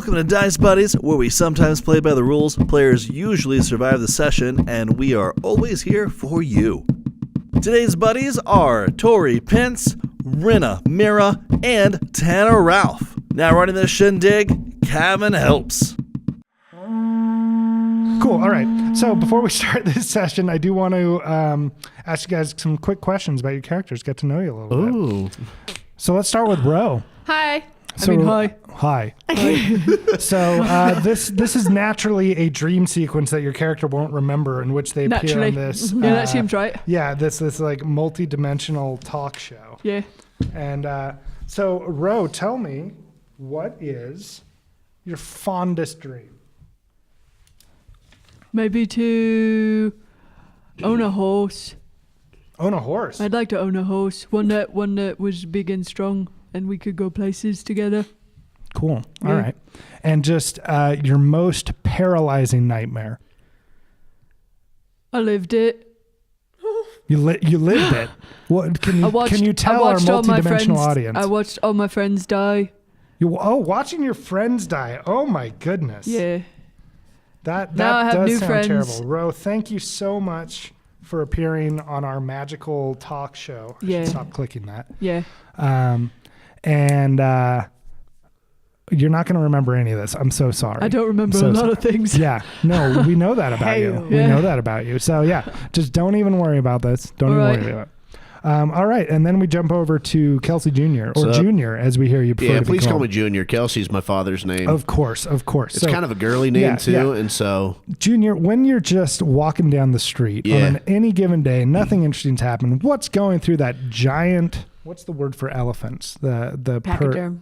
Welcome to Dice Buddies, where we sometimes play by the rules, players usually survive the session, and we are always here for you. Today's buddies are Tori Pence, Rinna Mira, and Tanner Ralph. Now running this shindig, Kevin helps. Cool. All right. So before we start this session, I do want to ask you guys some quick questions about your characters, get to know you a little bit. So let's start with Ro. Hi. Hi. Hi. So this is naturally a dream sequence that your character won't remember, in which they appear on this. Yeah, that seems right. Yeah, this like multi-dimensional talk show. Yeah. And so Ro, tell me, what is your fondest dream? Maybe to own a horse. Own a horse? I'd like to own a horse. One that was big and strong, and we could go places together. Cool. All right. And just your most paralyzing nightmare. I lived it. You lived it. What can you tell our multidimensional audience? I watched all my friends die. Watching your friends die. Oh my goodness. Yeah. That now I have does new sound friends. terrible. Ro, thank you so much for appearing on our magical talk show. I should stop clicking that. Yeah. And you're not going to remember any of this. I'm so sorry. I don't remember a lot of things. Yeah. No, we know that about you. We know that about you. So yeah, just don't even worry about this. Don't even worry about it. All right, and then we jump over to Kelsey Jr. or Junior, as we hear you prefer to be please called. call me Junior. Kelsey's my father's name. Of course. It's kind of a girly name too, and so Junior, when you're just walking down the street on any given day, nothing interesting's happened. What's going through that giant? What's the word for elephants? The Pachyderm.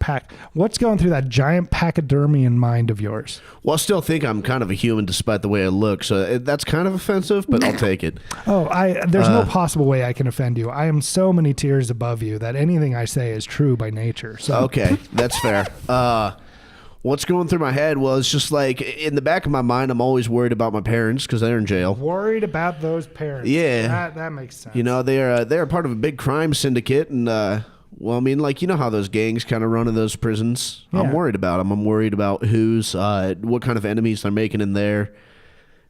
What's going through that giant pachydermian mind of yours? Well, I still think I'm kind of a human despite the way I look, so that's kind of offensive, but I'll take it. There's no possible way I can offend you. I am so many tiers above you that anything I say is true by nature. So. Okay, that's fair. What's going through my head? Well, it's just like in the back of my mind, I'm always worried about my parents because they're in jail. Worried about those parents. Yeah. That makes sense. You know, they're part of a big crime syndicate, and well, I mean, like, you know how those gangs kind of run in those prisons? Yeah. I'm worried about them. I'm worried about what kind of enemies they're making in there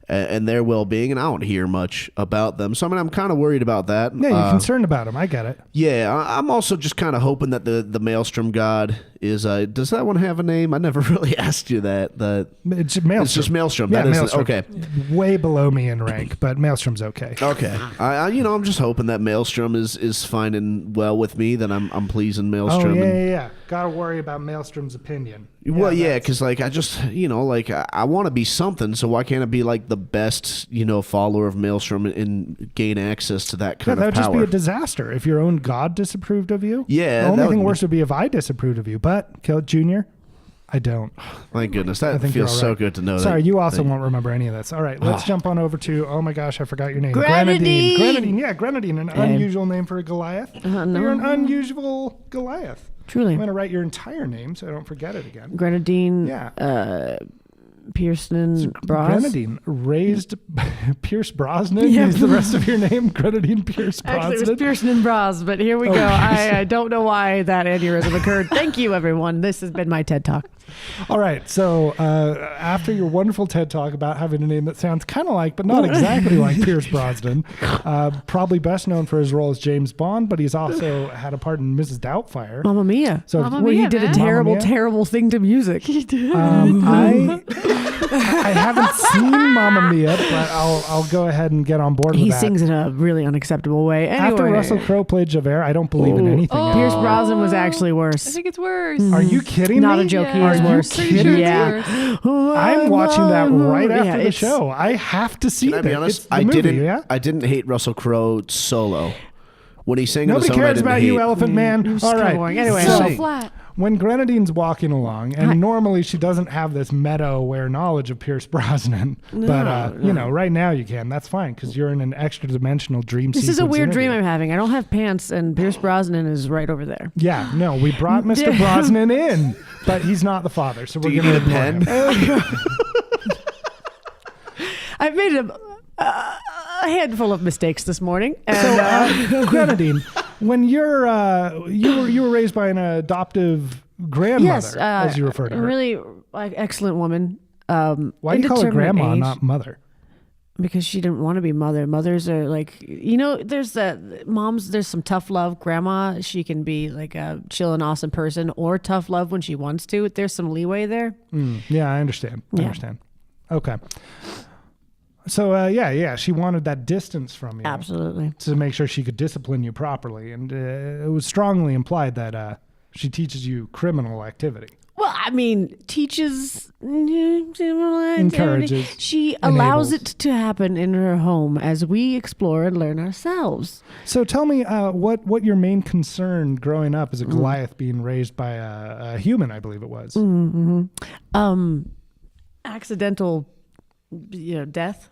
and their well-being, and I don't hear much about them. So, I mean, I'm kind of worried about that. Yeah, you're concerned about them. I get it. Yeah, I'm also just kind of hoping that the Maelstrom God is, does that one have a name? I never really asked you that. It's Maelstrom. It's just Maelstrom. Yeah, that Maelstrom. Okay. Way below me in rank, but Maelstrom's okay. Okay. I'm just hoping that Maelstrom is finding well with me, that I'm pleasing Maelstrom. Oh, yeah. Gotta worry about Maelstrom's opinion. Well, because like I just, I want to be something, so why can't I be like the best, follower of Maelstrom and gain access to that kind of power? That would just be a disaster if your own God disapproved of you. Yeah. The only thing worse would be if I disapproved of you, but Junior, I don't. Thank goodness. That feels so good to know. Sorry, you also won't remember any of this. All right, let's jump on over to, oh my gosh, I forgot your name. Grenadine. Grenadine, yeah, Grenadine, an unusual name for a Goliath. No. You're an unusual Goliath. Truly. I'm going to write your entire name so I don't forget it again. Grenadine. Yeah. Pearson Bros. Grenadine. Raised Pierce Brosnan is the rest of your name? Grenadine Pierce Brosnan? Actually, it was Pearson and Bros, but here we go. I don't know why that aneurysm occurred. Thank you, everyone. This has been my TED Talk. All right. So after your wonderful TED Talk about having a name that sounds kind of like, but not exactly like Pierce Brosnan, probably best known for his role as James Bond, but he's also had a part in Mrs. Doubtfire. Mamma Mia. So he did a terrible thing to music. He did. I haven't seen Mamma Mia, but I'll go ahead and get on board with that. He sings in a really unacceptable way. Anyway. After Russell Crowe played Javert, I don't believe in anything. Pierce Brosnan was actually worse. I think it's worse. Are you kidding Not me? a joke. Yeah. He was Are you worse. kidding? Yeah. I'm watching that right after the show. I have to see Can I be honest? It's the movie, I didn't hate Russell Crowe solo. When he sang Nobody on his own, cares about you, Elephant Man. All right. Anyway, So flat. When Grenadine's walking along, and normally she doesn't have this meta-aware knowledge of Pierce Brosnan, but right now you can. That's fine because you're in an extra-dimensional dream. This is a weird interview. dream I'm having. I don't have pants, and Pierce Brosnan is right over there. Yeah, no, we brought Mr. Brosnan in, but he's not the father, so we're going to ignore him. I've made a handful of mistakes this morning. And, So, Grenadine, when you were raised by an adoptive grandmother, yes, as you refer to her. Really excellent woman. Why do you call her grandma, not mother? Because she didn't want to be mother. Mothers are like, there's moms, there's some tough love. Grandma, she can be like a chill and awesome person, or tough love when she wants to. There's some leeway there. Yeah, I understand. I understand. Okay. So, she wanted that distance from you. Absolutely. To make sure she could discipline you properly. And it was strongly implied that she teaches you criminal activity. Well, I mean, teaches, encourages, she allows it to happen in her home as we explore and learn ourselves. So tell me what your main concern growing up as a Goliath being raised by a human, I believe it was. Accidental, death.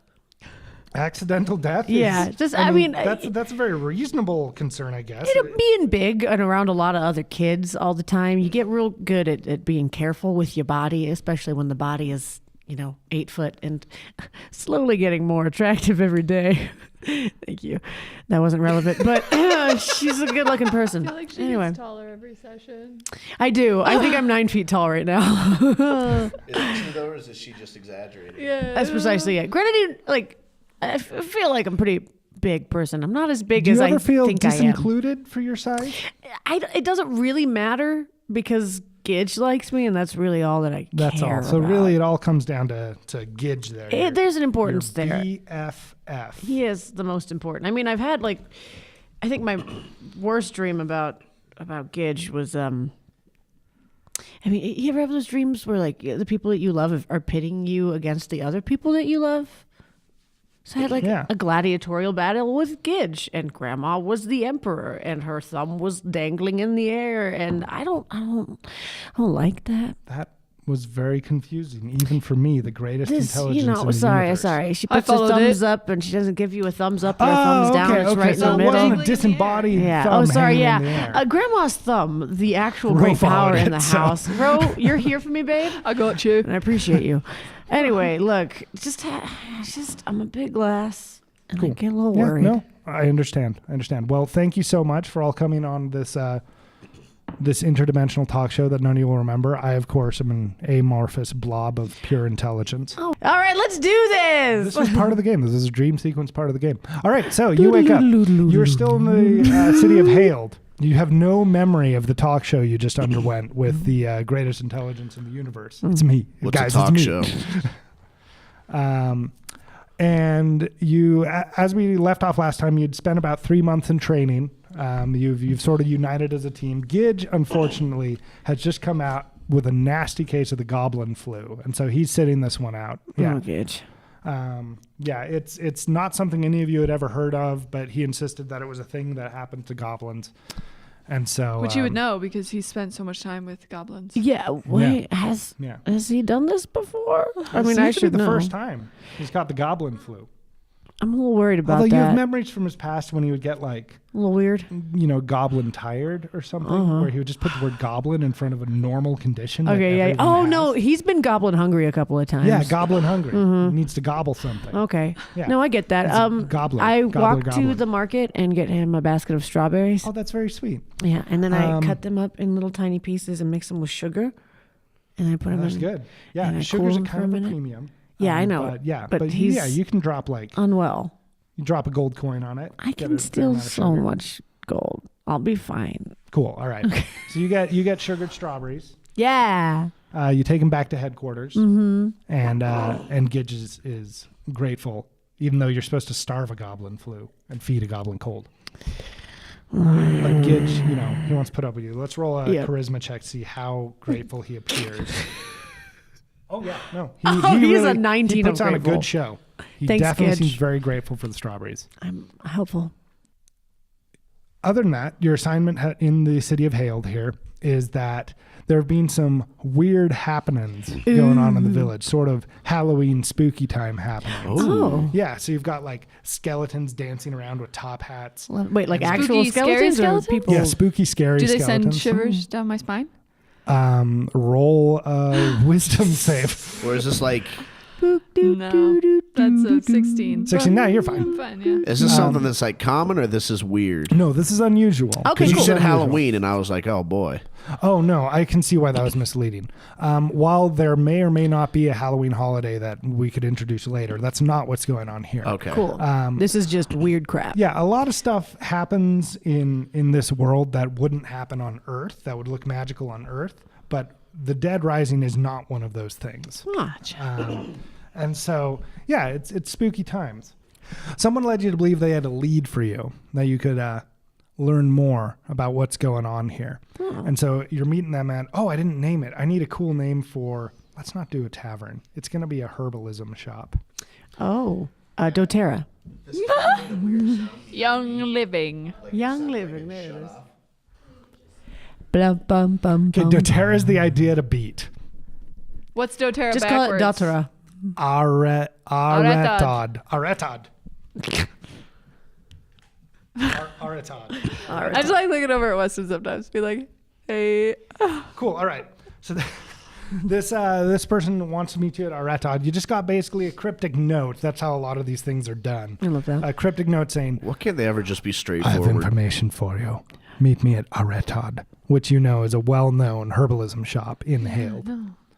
Accidental death? Yeah, that's a very reasonable concern, I guess. Being big and around a lot of other kids all the time, you get real good at being careful with your body, especially when the body is, 8 foot and slowly getting more attractive every day. Thank you. That wasn't relevant, but she's a good looking person. I feel like she gets taller every session. I do. I think I'm 9 feet tall right now. Is it true though, or is she just exaggerating? Yeah. That's precisely it. Granted, I feel like I'm a pretty big person. I'm not as big Do as you I ever feel think I am. disincluded for your size? It doesn't really matter because Gidge likes me, and that's really all that I That's care all. So about. really, it all comes down to Gidge there. There's an importance your there. BFF. He is the most important. I mean, I've had I think my worst dream about Gidge was you ever have those dreams where the people that you love are pitting you against the other people that you love? So I had a gladiatorial battle with Gidge, and Grandma was the emperor, and her thumb was dangling in the air, and I don't like that. That was very confusing, even for me, the greatest intelligence in the universe. Sorry. She puts her thumbs up, and she doesn't give you a thumbs up or a thumbs down. It's right in the So it middle. wasn't a disembodied thumb hanging in the air. Grandma's thumb, the actual great power in the house. Ro, you're here for me, babe? I got you. And I appreciate you. Anyway, look, I'm a big glass, and I get a little worried. No, I understand. Well, thank you so much for all coming on this this interdimensional talk show that none of you will remember. I, of course, am an amorphous blob of pure intelligence. Oh. All right, let's do this. This was part of the game. This is a dream sequence part of the game. All right, so you wake up. You're still in the city of Hailed. You have no memory of the talk show you just underwent with the greatest intelligence in the universe. It's me. What's Guys, a talk it's me. show? And you, as we left off last time, you'd spent about 3 months in training. You've sort of united as a team. Gidge, unfortunately, has just come out with a nasty case of the Goblin Flu, and so he's sitting this one out. Yeah, Gidge. It's not something any of you had ever heard of, but he insisted that it was a thing that happened to goblins, and so Which you would know because he spent so much time with goblins. Yeah. Wait. Has he done this before? I mean, I should be the know. first time he's got the Goblin Flu. I'm a little worried about Although that. you have memories from his past when he would get a little weird. Goblin tired or something, where he would just put the word goblin in front of a normal condition. Okay, yeah. Oh, no, he's been goblin hungry a couple of times. Yeah, goblin hungry. He needs to gobble something. Okay. Yeah. No, I get that. Goblin. I walk Goblin. to the market and get him a basket of strawberries. Oh, that's very sweet. Yeah, and then I cut them up in little tiny pieces and mix them with sugar, and I put them in. That's good. Yeah, and I sugar's cool a them kind for of a a minute. premium. Yeah, I know. But he's you can drop unwell. You drop a gold coin on it. I can steal so much gold. I'll be fine. Cool. All right. Okay. So you get sugared strawberries. Yeah. You take them back to headquarters, and Gidge is grateful, even though you're supposed to starve a Goblin Flu and feed a Goblin Cold. But Gidge, he wants to put up with you. Let's roll a charisma check to see how grateful he appears. Oh yeah, no. He's a 19. He puts on a grateful. good show. He Thanks, definitely Gidge. seems very grateful for the strawberries. I'm helpful. Other than that, your assignment in the city of Hailed here is that there have been some weird happenings going on in the village, sort of Halloween spooky time happenings. Oh. Yeah, so you've got skeletons dancing around with top hats. Wait, like actual Spooky, scary skeletons or skeletons? people? Yeah, spooky, scary Do they skeletons. send shivers down my spine? Roll a wisdom save. Or is this like No, that's a 16. 16. Now you're fine. I'm fine, yeah. Is this something that's like common or this is weird? No, this is unusual. Okay, Because you cool. said Halloween, and I was like, oh boy. Oh, no, I can see why that was misleading. While there may or may not be a Halloween holiday that we could introduce later, that's not what's going on here. Okay. Cool. This is just weird crap. Yeah, a lot of stuff happens in this world that wouldn't happen on Earth, that would look magical on Earth, but the Dead Rising is not one of those things. Gotcha. And so, yeah, it's spooky times. Someone led you to believe they had a lead for you, that you could learn more about what's going on here. And so you're meeting them at, I didn't name it. I need a cool name for, let's not do a tavern. It's going to be a herbalism shop. Oh, doTERRA. Young living. Young living. There it is. Bum, bum, bum, Okay, bum. doTERRA is the idea to beat. What's doTERRA Just backwards? call it doTERRA. ArretOD. ArretOD. ArretOD. I just like looking over at Weston sometimes. Be like, hey. Cool. All right. So this person wants to meet you at ArretOD. You just got basically a cryptic note. That's how a lot of these things are done. I love that. A cryptic note saying, What can't they ever just be I have straightforward? information for you. Meet me at ArretOD, which you know is a well-known herbalism shop in Hale.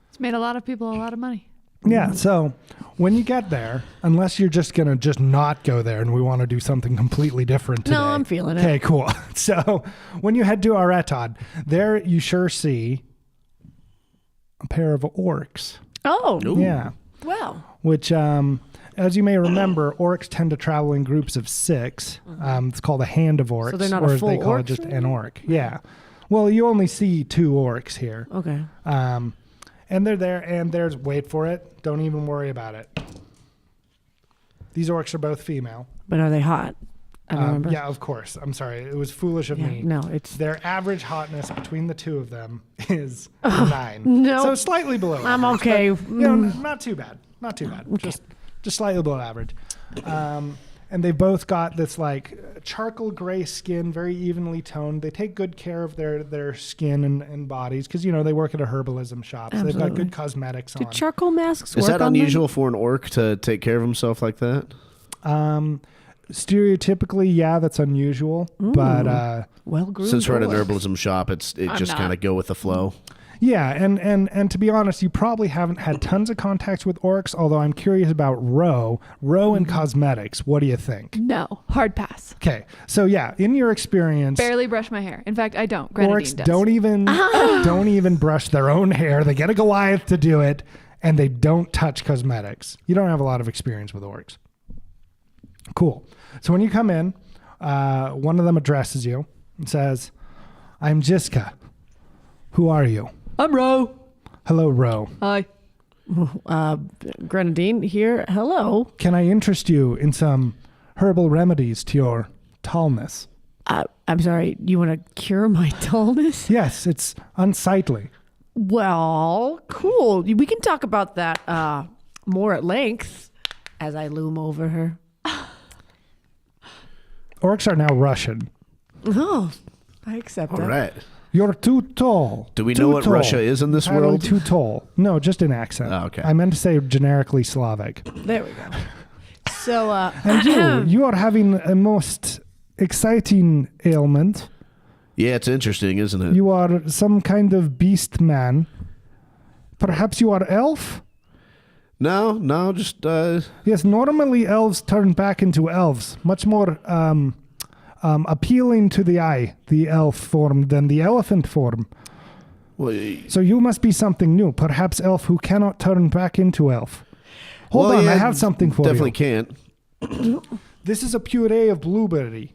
It's made a lot of people a lot of money. Yeah, so when you get there, unless you're just going to just not go there and we want to do something completely different today. No, I'm feeling it. Okay, cool. So when you head to ArretOD, there you sure see a pair of orcs. Oh, Yeah, well. which, as you may remember, orcs tend to travel in groups of 6. It's called a hand of orcs. So they're not or a as they full call orc it just then? an orc. Yeah. Well, you only see 2 orcs here. Okay. And they're there, and there's, wait for it, don't even worry about it. These orcs are both female. But are they hot? I don't remember. Yeah, of course. I'm sorry. It was foolish of Yeah, me. no, it's. Their average hotness between the 2 of them is 9. no. So slightly below I'm average, okay. but, not too bad. Not too bad. Just slightly below average. And they both got this like charcoal gray skin, very evenly toned. They take good care of their skin and bodies because, they work at a herbalism shop. So they've got Absolutely. good cosmetics Do on. charcoal masks Is work that on unusual for an orc to take care of himself like that? Stereotypically, yeah, that's unusual. But them? Well groomed. Since we're at an orcs. herbalism shop, it just not. kind of go with the flow. yeah, and to be honest, you probably haven't had tons of contacts with orcs, although I'm curious about Roe and cosmetics. What do you think? No. Hard pass. Okay, so yeah, in your experience, Barely brush my hair. In fact, I don't. Grenadine orcs does. don't even brush their own hair. They get a Goliath to do it, and they don't touch cosmetics. You don't have a lot of experience with orcs. Cool. So when you come in, one of them addresses you and says, "I'm Jiska. Who are you?" I'm Ro. "Hello, Ro. Hi. Grenadine here. Hello. Can I interest you in some herbal remedies to your tallness?" I'm sorry. You want to cure my dullness? "Yes, it's unsightly." Well, cool. We can talk about that more at length as I loom over her. Orcs are now Russian. Oh, I accept All that. right. "You're too tall." Do we Too know what tall. Russia is in this Entirely world? Too tall. No, just an accent. Oh, okay. I meant to say generically Slavic. There we go. So, And you are having a most exciting ailment. Yeah, it's interesting, isn't it? You are some kind of beast man. Perhaps you are elf? No, just Yes, normally elves turn back into elves. Much more appealing to the eye, the elf form, than the elephant form. well, So you must be something new. Perhaps elf who cannot turn back into elf. Hold well, on, yeah, I have something for definitely you. can't. This is a puree of blueberry.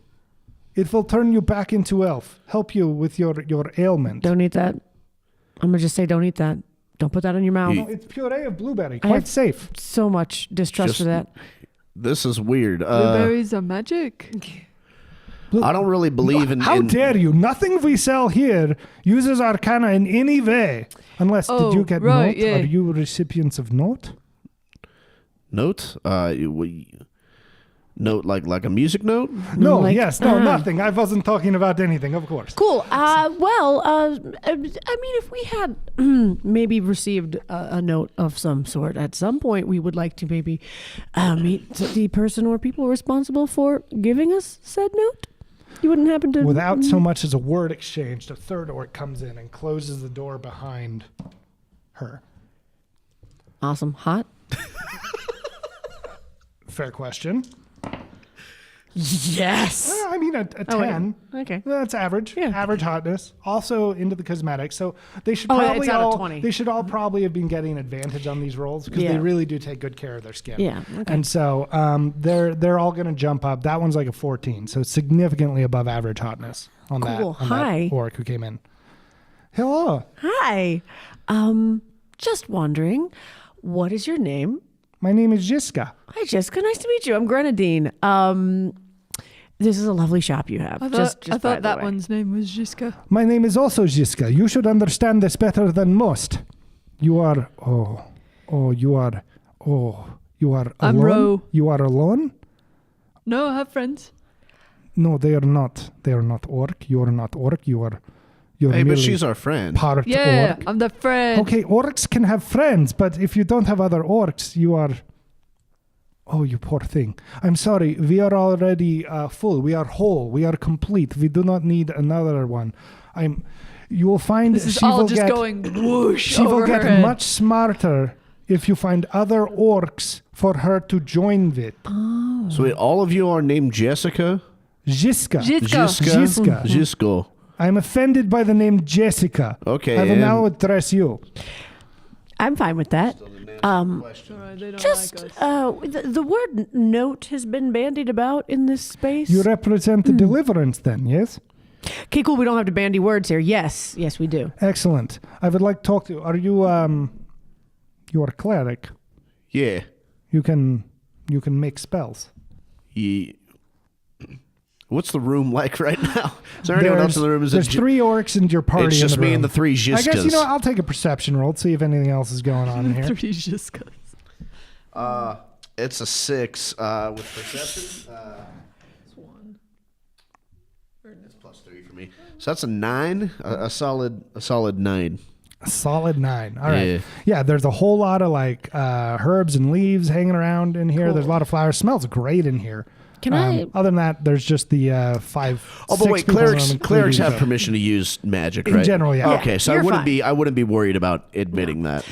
It will turn you back into elf. Help you with your ailment. don't eat that. I'm going to just say don't eat that. Don't put that in your mouth. You- No, it's puree of blueberry. I Quite have- safe. So much distrust Just- for that. This is weird. Blueberries are magic. I don't really believe in. How in- dare you? Nothing we sell here uses arcana in any way. Unless, did Oh, you get right, note? yeah. Are you recipients of note? Note? Note like a music note? No, Like, nothing. I wasn't talking about anything, of course. Cool. I mean, if we had maybe received a note of some sort at some point, we would like to maybe meet the person or people responsible for giving us said note. You wouldn't happen to... Without so much as a word exchanged, a third orc comes in and closes the door behind her. Awesome. Hot? Fair question. Yes. I mean, a 10. Okay. That's average. Yeah. Average hotness. Also into the cosmetics. So they should Oh, probably it's out of all 20. they should all probably have been getting advantage on these rolls because Yeah. they really do take good care of their skin. Yeah, okay. And so they're all going to jump up. That one's like a 14, so significantly above average hotness on Cool. that Hi. orc who came in. Hello. Hi. Just wondering, what is your name? My name is Jiska. Hi, Jessica. Nice to meet you. I'm Grenadine. This is a lovely shop you have. I Just thought by the that way. one's name was Jiska. My name is also Jiska. You should understand this better than most. You are you are I'm alone. Ro. You are alone? No, I have friends. No, they are not. They are not orc. You are not orc. You're Hey, but merely she's our friend. part Yeah, orc. I'm the friend. Okay, orcs can have friends, but if you don't have other orcs, you are... Oh, you poor thing. I'm sorry. We are already full. We are whole. We are complete. We do not need another one. You will find This is she all will just get... going whoosh She will over her get head. much smarter if you find other orcs for her to join with. So wait, all of you are named Jessica? Jiska. Jiska. Jisko. I'm offended by the name Jessica. Okay, I will and- now address you. I'm fine with that. Sorry, they don't Just like us. the word note has been bandied about in this space. You represent the Deliverance then, yes? Okay, cool. We don't have to bandy words here. Yes, we do. Excellent. I would like to talk to you. Are you, you are a cleric. Yeah. You can make spells. What's the room like right now? Is there anyone else in the room? There's 3 orcs in your party. It's in just the me room. and the 3 Jiskas. I guess, I'll take a perception roll to see if anything else is going on in here. 3 Jiskas. It's a 6 with perception. It's plus 3 for me. So that's a 9, a solid 9. A solid 9. All right. Yeah. Yeah, there's a whole lot of herbs and leaves hanging around in here. Cool. There's a lot of flowers. Smells great in here. Can I? Other than that, there's just the 5. Oh, but 6 wait, people clerics around, clerics including have the- permission to use magic, In right? general, yeah. Okay, so I you're wouldn't be worried about admitting that.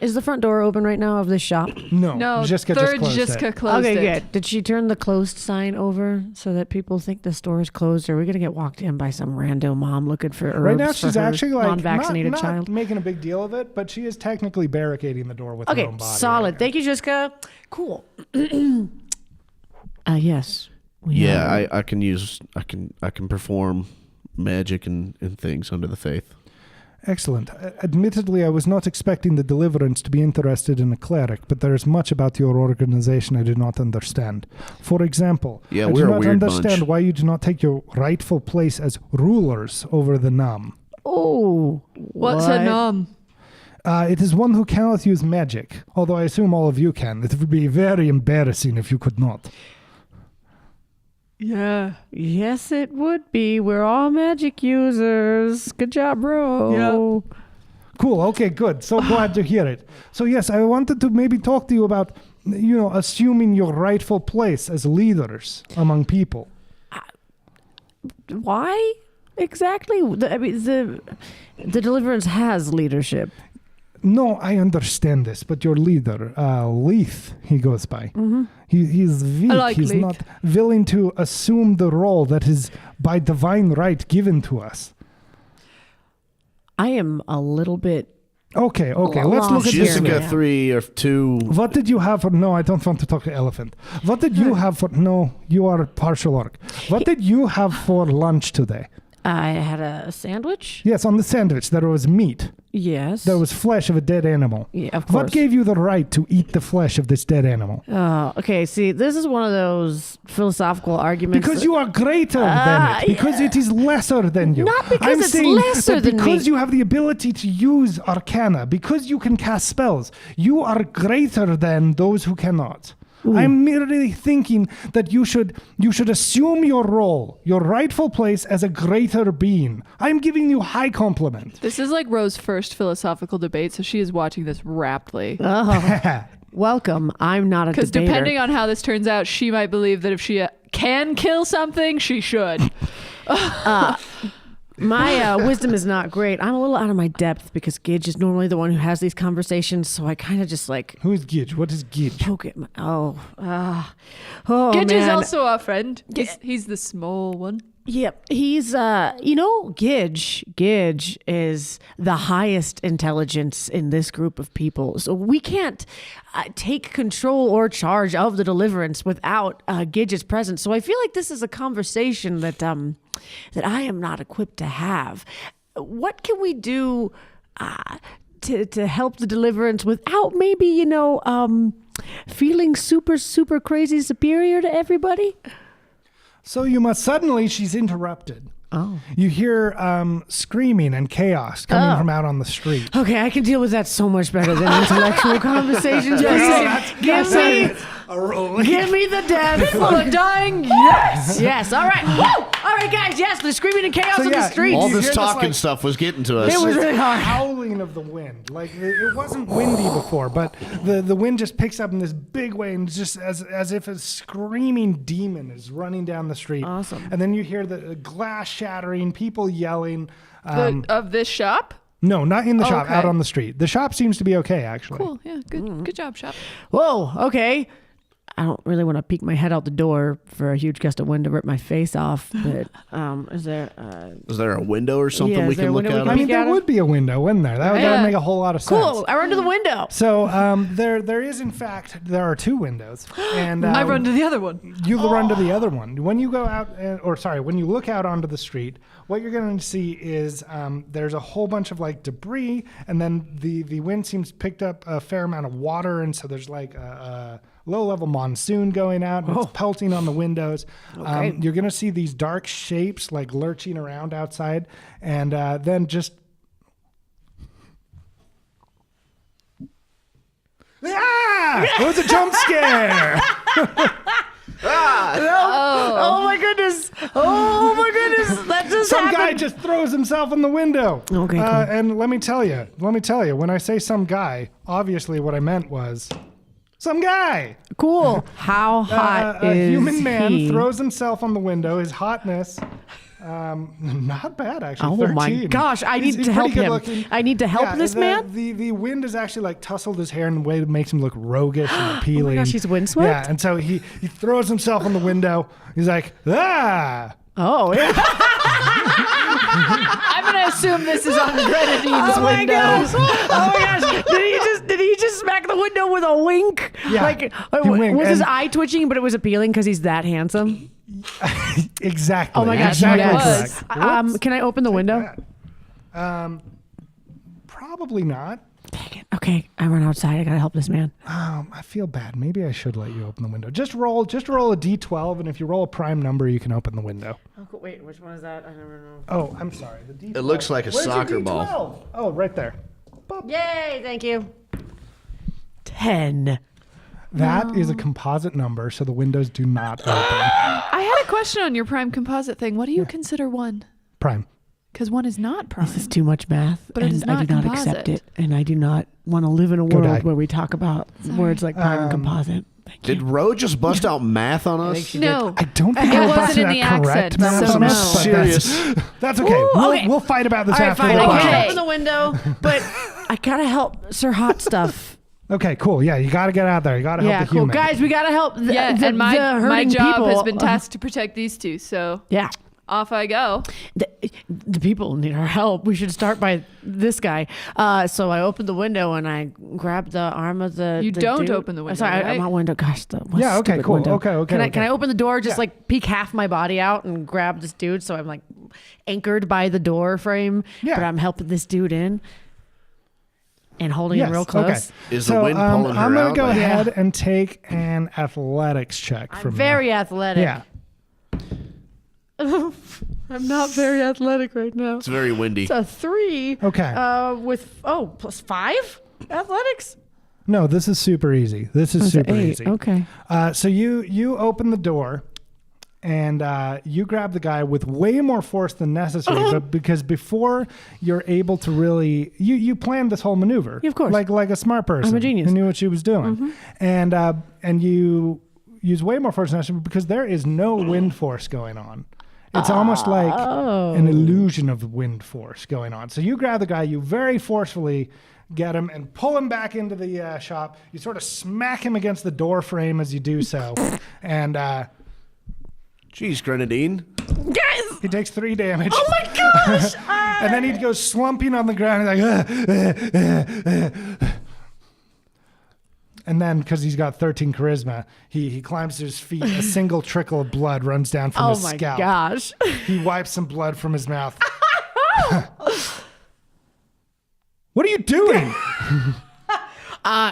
Is the front door open right now of this shop? No, No, Jiska third just closed Jiska it. closed Okay, it. good. Did she turn the closed sign over so that people think the store is closed? Or are we gonna get walked in by some rando mom looking for herbs Right now, for she's her actually non-vaccinated not child? making a big deal of it, but she is technically barricading the door with her Okay, own body. solid. right Thank you, Jiska. Cool. Yes. Yeah, I can perform magic and things under the faith. now. Excellent. Admittedly, I was not expecting the Deliverance to be interested in a cleric, but there is much about your organization I do not understand. For example, Yeah, I we're do a not weird understand bunch. why you do not take your rightful place as rulers over the Nam. Oh, What's what? a nom? It is one who cannot use magic, although I assume all of you can. It would be very embarrassing if you could not. Yeah. Yes, it would be. We're all magic users. Good job, bro. Cool. Okay, good. So glad to hear it. So yes, I wanted to maybe talk to you about, assuming your rightful place as leaders among people. Why exactly? The Deliverance has leadership. No, I understand this, but your leader, Leith, he goes by. Mm-hmm. He's weak. I like He's Leith. not willing to assume the role that is by divine right given to us. I am a little bit. Okay. Let's look at Here, this. man. Jessica 3 or 2. What did you have for... No, I don't want to talk to Elephant. What did you have for... No, you are a partial orc. What did you have for lunch today? I had a sandwich. Yes, on the sandwich, there was meat. Yes. There was flesh of a dead animal. Yeah, of course. What gave you the right to eat the flesh of this dead animal? Okay, see, this is one of those philosophical arguments. Because you are greater than it. Because it is lesser than you. Not because I'm it's saying lesser that than because me. you have the ability to use arcana, because you can cast spells, you are greater than those who cannot. I'm merely thinking that you should assume your role, your rightful place as a greater being. I'm giving you high compliment. This is like Rose's first philosophical debate, so she is watching this raptly. Welcome. I'm not a Because debater. depending on how this turns out, she might believe that if she can kill something, she should. My wisdom is not great. I'm a little out of my depth because Gidge is normally the one who has these conversations, so I kind of just like Who is Gidge? What is Gidge? poke at my... Oh, Gidge is man. also our friend. He's the small one. Yep. He's, Gidge is the highest intelligence in this group of people. So we can't take control or charge of the Deliverance without Gidge's presence. So I feel like this is a conversation that I am not equipped to have. What can we do to help the Deliverance without maybe, feeling super, super crazy superior to everybody? So she's interrupted. Oh. You hear screaming and chaos coming from out on the street. Okay, I can deal with that so much better than intellectual conversations. Give me the death. People are dying. Yes. Yes. All right. Woo! All right, guys. Yes, the screaming and chaos on the streets. All You this hear this, talking like- stuff was getting to us. It was really hard. Howling of the wind. Like it wasn't windy before, but the wind just picks up in this big way, and just as if a screaming demon is running down the street. Awesome. And then you hear the glass shattering, people yelling. Of this shop? No, not in the shop, okay. out on the street. The shop seems to be okay, actually. Cool. Yeah. Good job, shop. Whoa. Okay. I don't really want to peek my head out the door for a huge gust of wind to rip my face off. But is there a window or something Yeah, we is there can a look window we out can I of? mean, peek out there of? would be a window, wouldn't there? That would make a whole lot of sense. cool? I run to the window. So there is, in fact, there are two windows. And I run to the other one. You run to the other one. When you go out, when you look out onto the street, what you're going to see is there's a whole bunch of like debris, and then the wind seems picked up a fair amount of water, and so there's like a low-level monsoon going out, and it's pelting on the windows. Okay. You're going to see these dark shapes like lurching around outside, and then just... Ah! It was a jump scare! Oh my goodness! Oh my goodness! That just Some happened. guy just throws himself in the window. Okay, cool. And let me tell you, when I say some guy, obviously what I meant was some guy. Cool. How hot A is human man he? throws himself on the window. His hotness, not bad actually. Oh 13. my gosh! I He's need to help pretty good him. looking. I need to help Yeah, this man. The wind has actually like tussled his hair in a way that makes him look roguish and appealing. gosh, he's windswept? Yeah, and so he throws himself on the window. He's like, ah. Oh yeah! I'm gonna assume this is on Grenadine's Oh my window. gosh! Oh my gosh! Did he just smack the window with a wink? Yeah, Like he winked, was his and- eye twitching, but it was appealing because he's that handsome? Exactly. Oh my gosh! Exactly yes. correct. Can I open the window? Probably not. Dang it. Okay, I run outside. I gotta help this man. I feel bad. Maybe I should let you open the window. Just roll a d12, and if you roll a prime number, you can open the window. Oh, wait, which one is that? I never know. Oh, I'm sorry. The d12. It looks like a Where's your soccer ball. D12? Oh, right there. Yay! Thank you. 10. That is a composite number, so the windows do not open. I had a question on your prime composite thing. What do you consider one? Prime. Because one is not prime. This is too much math, But it and is I not do not composite. accept it, and I do not want to live in a Go world die. where we talk about words like prime and composite. Thank you. Did Ro just bust out math on us? No. I don't think It I wasn't busted in the that correct. accent, math so on no. this, but Serious. That's okay. Ooh, We'll, okay. we'll fight about this All right, after fine. the I Okay. can't podcast. open the window, but I gotta help Sir Hot Stuff. Okay, cool. Yeah, you got to get out there. You got to help Yeah, the cool. human. Guys, we gotta help the, Yeah, the, and my the hurting job people. has been tasked to protect these two. So Yeah. off I go. The people need our help. We should start by this guy. So I opened the window and I grabbed the arm of the. You the don't dude. open the window, Sorry, right? I'm not window. Gosh, Yeah, okay, stupid cool. window. Okay, Can okay. I open the door? Just Yeah. like peek half my body out and grab this dude. So I'm like anchored by the door frame, Yeah. but I'm helping this dude in and holding him real close. Okay. Is the wind pulling her I'm gonna out? go Like- ahead and take an athletics check I'm from very you. athletic. Yeah. I'm not very athletic right now. It's very windy. It's a 3. Okay. With +5 athletics. No, this is super easy. This is super 8. easy. Okay. So you open the door, and you grab the guy with way more force than necessary, but because before you're able to really, you planned this whole maneuver, Yeah, of course. like a smart person. I'm a genius. Who knew what she was doing, and you use way more force than necessary because there is no wind force going on. It's almost like an illusion of wind force going on. So you grab the guy, you very forcefully get him and pull him back into the shop. You sort of smack him against the door frame as you do so, and. Jeez, Grenadine. Guys! He takes 3 damage. Oh my gosh! And then he goes slumping on the ground. He's like, and then, because he's got 13 charisma, he climbs to his feet. A single trickle of blood runs down from his scalp. Oh my gosh. He wipes some blood from his mouth. What are you doing?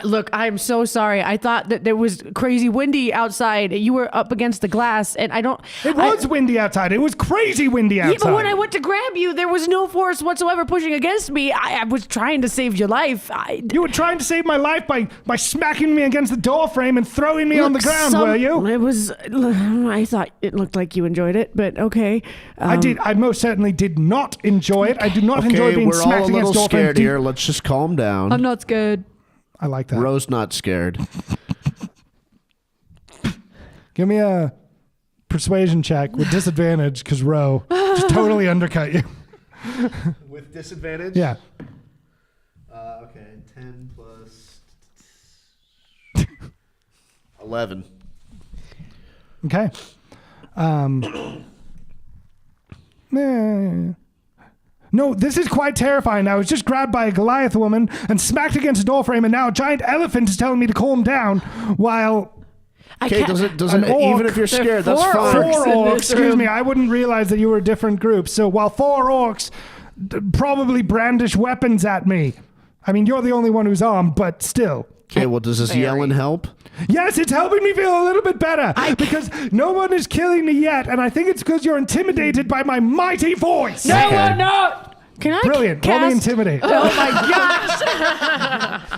Look, I'm so sorry. I thought that there was crazy windy outside. You were up against the glass, and I don't... It was windy outside. It was crazy windy outside. Yeah, but when I went to grab you, there was no force whatsoever pushing against me. I was trying to save your life. You were trying to save my life by smacking me against the door frame and throwing me on the ground, were you? It was... I thought it looked like you enjoyed it, but okay. I did. I most certainly did not enjoy it. I do not enjoy Okay, being we're all smacked a little against door frame. scared here. Let's just calm down. I'm not scared. I like that. Ro's not scared. Give me a persuasion check with disadvantage because Ro just totally undercut you. With disadvantage? Yeah. Okay, 10 plus 11. Okay. No, this is quite terrifying. I was just grabbed by a Goliath woman and smacked against a door frame, and now a giant elephant is telling me to calm down while... Okay, doesn't An orc. even if you're scared, that's four fine. orcs. Four in orcs, this excuse room. me, I wouldn't realize that you were a different group. So while 4 orcs probably brandish weapons at me, I mean, you're the only one who's armed, but still. Okay, well, does this yelling help? Yes, it's helping me feel a little bit better because no one is killing me yet, and I think it's because you're intimidated by my mighty voice. No, Okay. we're not. Can I Brilliant. cast... Roll me intimidate. Oh my gosh.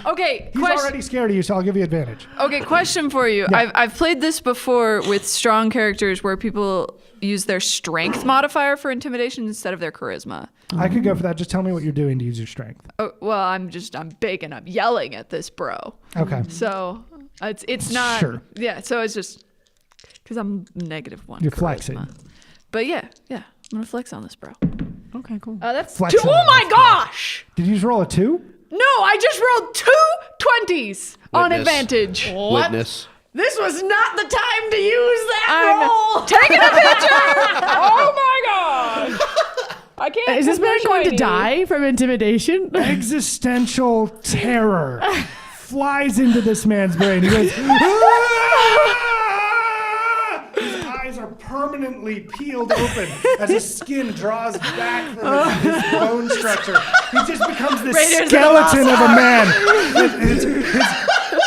Okay, He's already scared of you, so I'll give you advantage. Okay, question for you. Yeah. I've played this before with strong characters where people use their strength modifier for intimidation instead of their charisma. I could go for that. Just tell me what you're doing to use your strength. Oh, well, I'm big and I'm yelling at this bro. Okay. So it's not. Sure. Yeah. So it's just because I'm -1. You're charisma. flexing. But yeah, I'm gonna flex on this bro. Okay, cool. That's Flexing two. Oh on my this bro. gosh! Did you just roll a 2? No, I just rolled 2 20s on Witness. advantage. Witness. This was not the time to use that I'm roll. taking a picture. Oh my god! I can't. Is this man going to shiny. die from intimidation? Existential terror flies into this man's brain. He goes, "Ah!" His eyes are permanently peeled open as his skin draws back from his bone structure. He just becomes this Raiders of the skeleton Lost of a man. His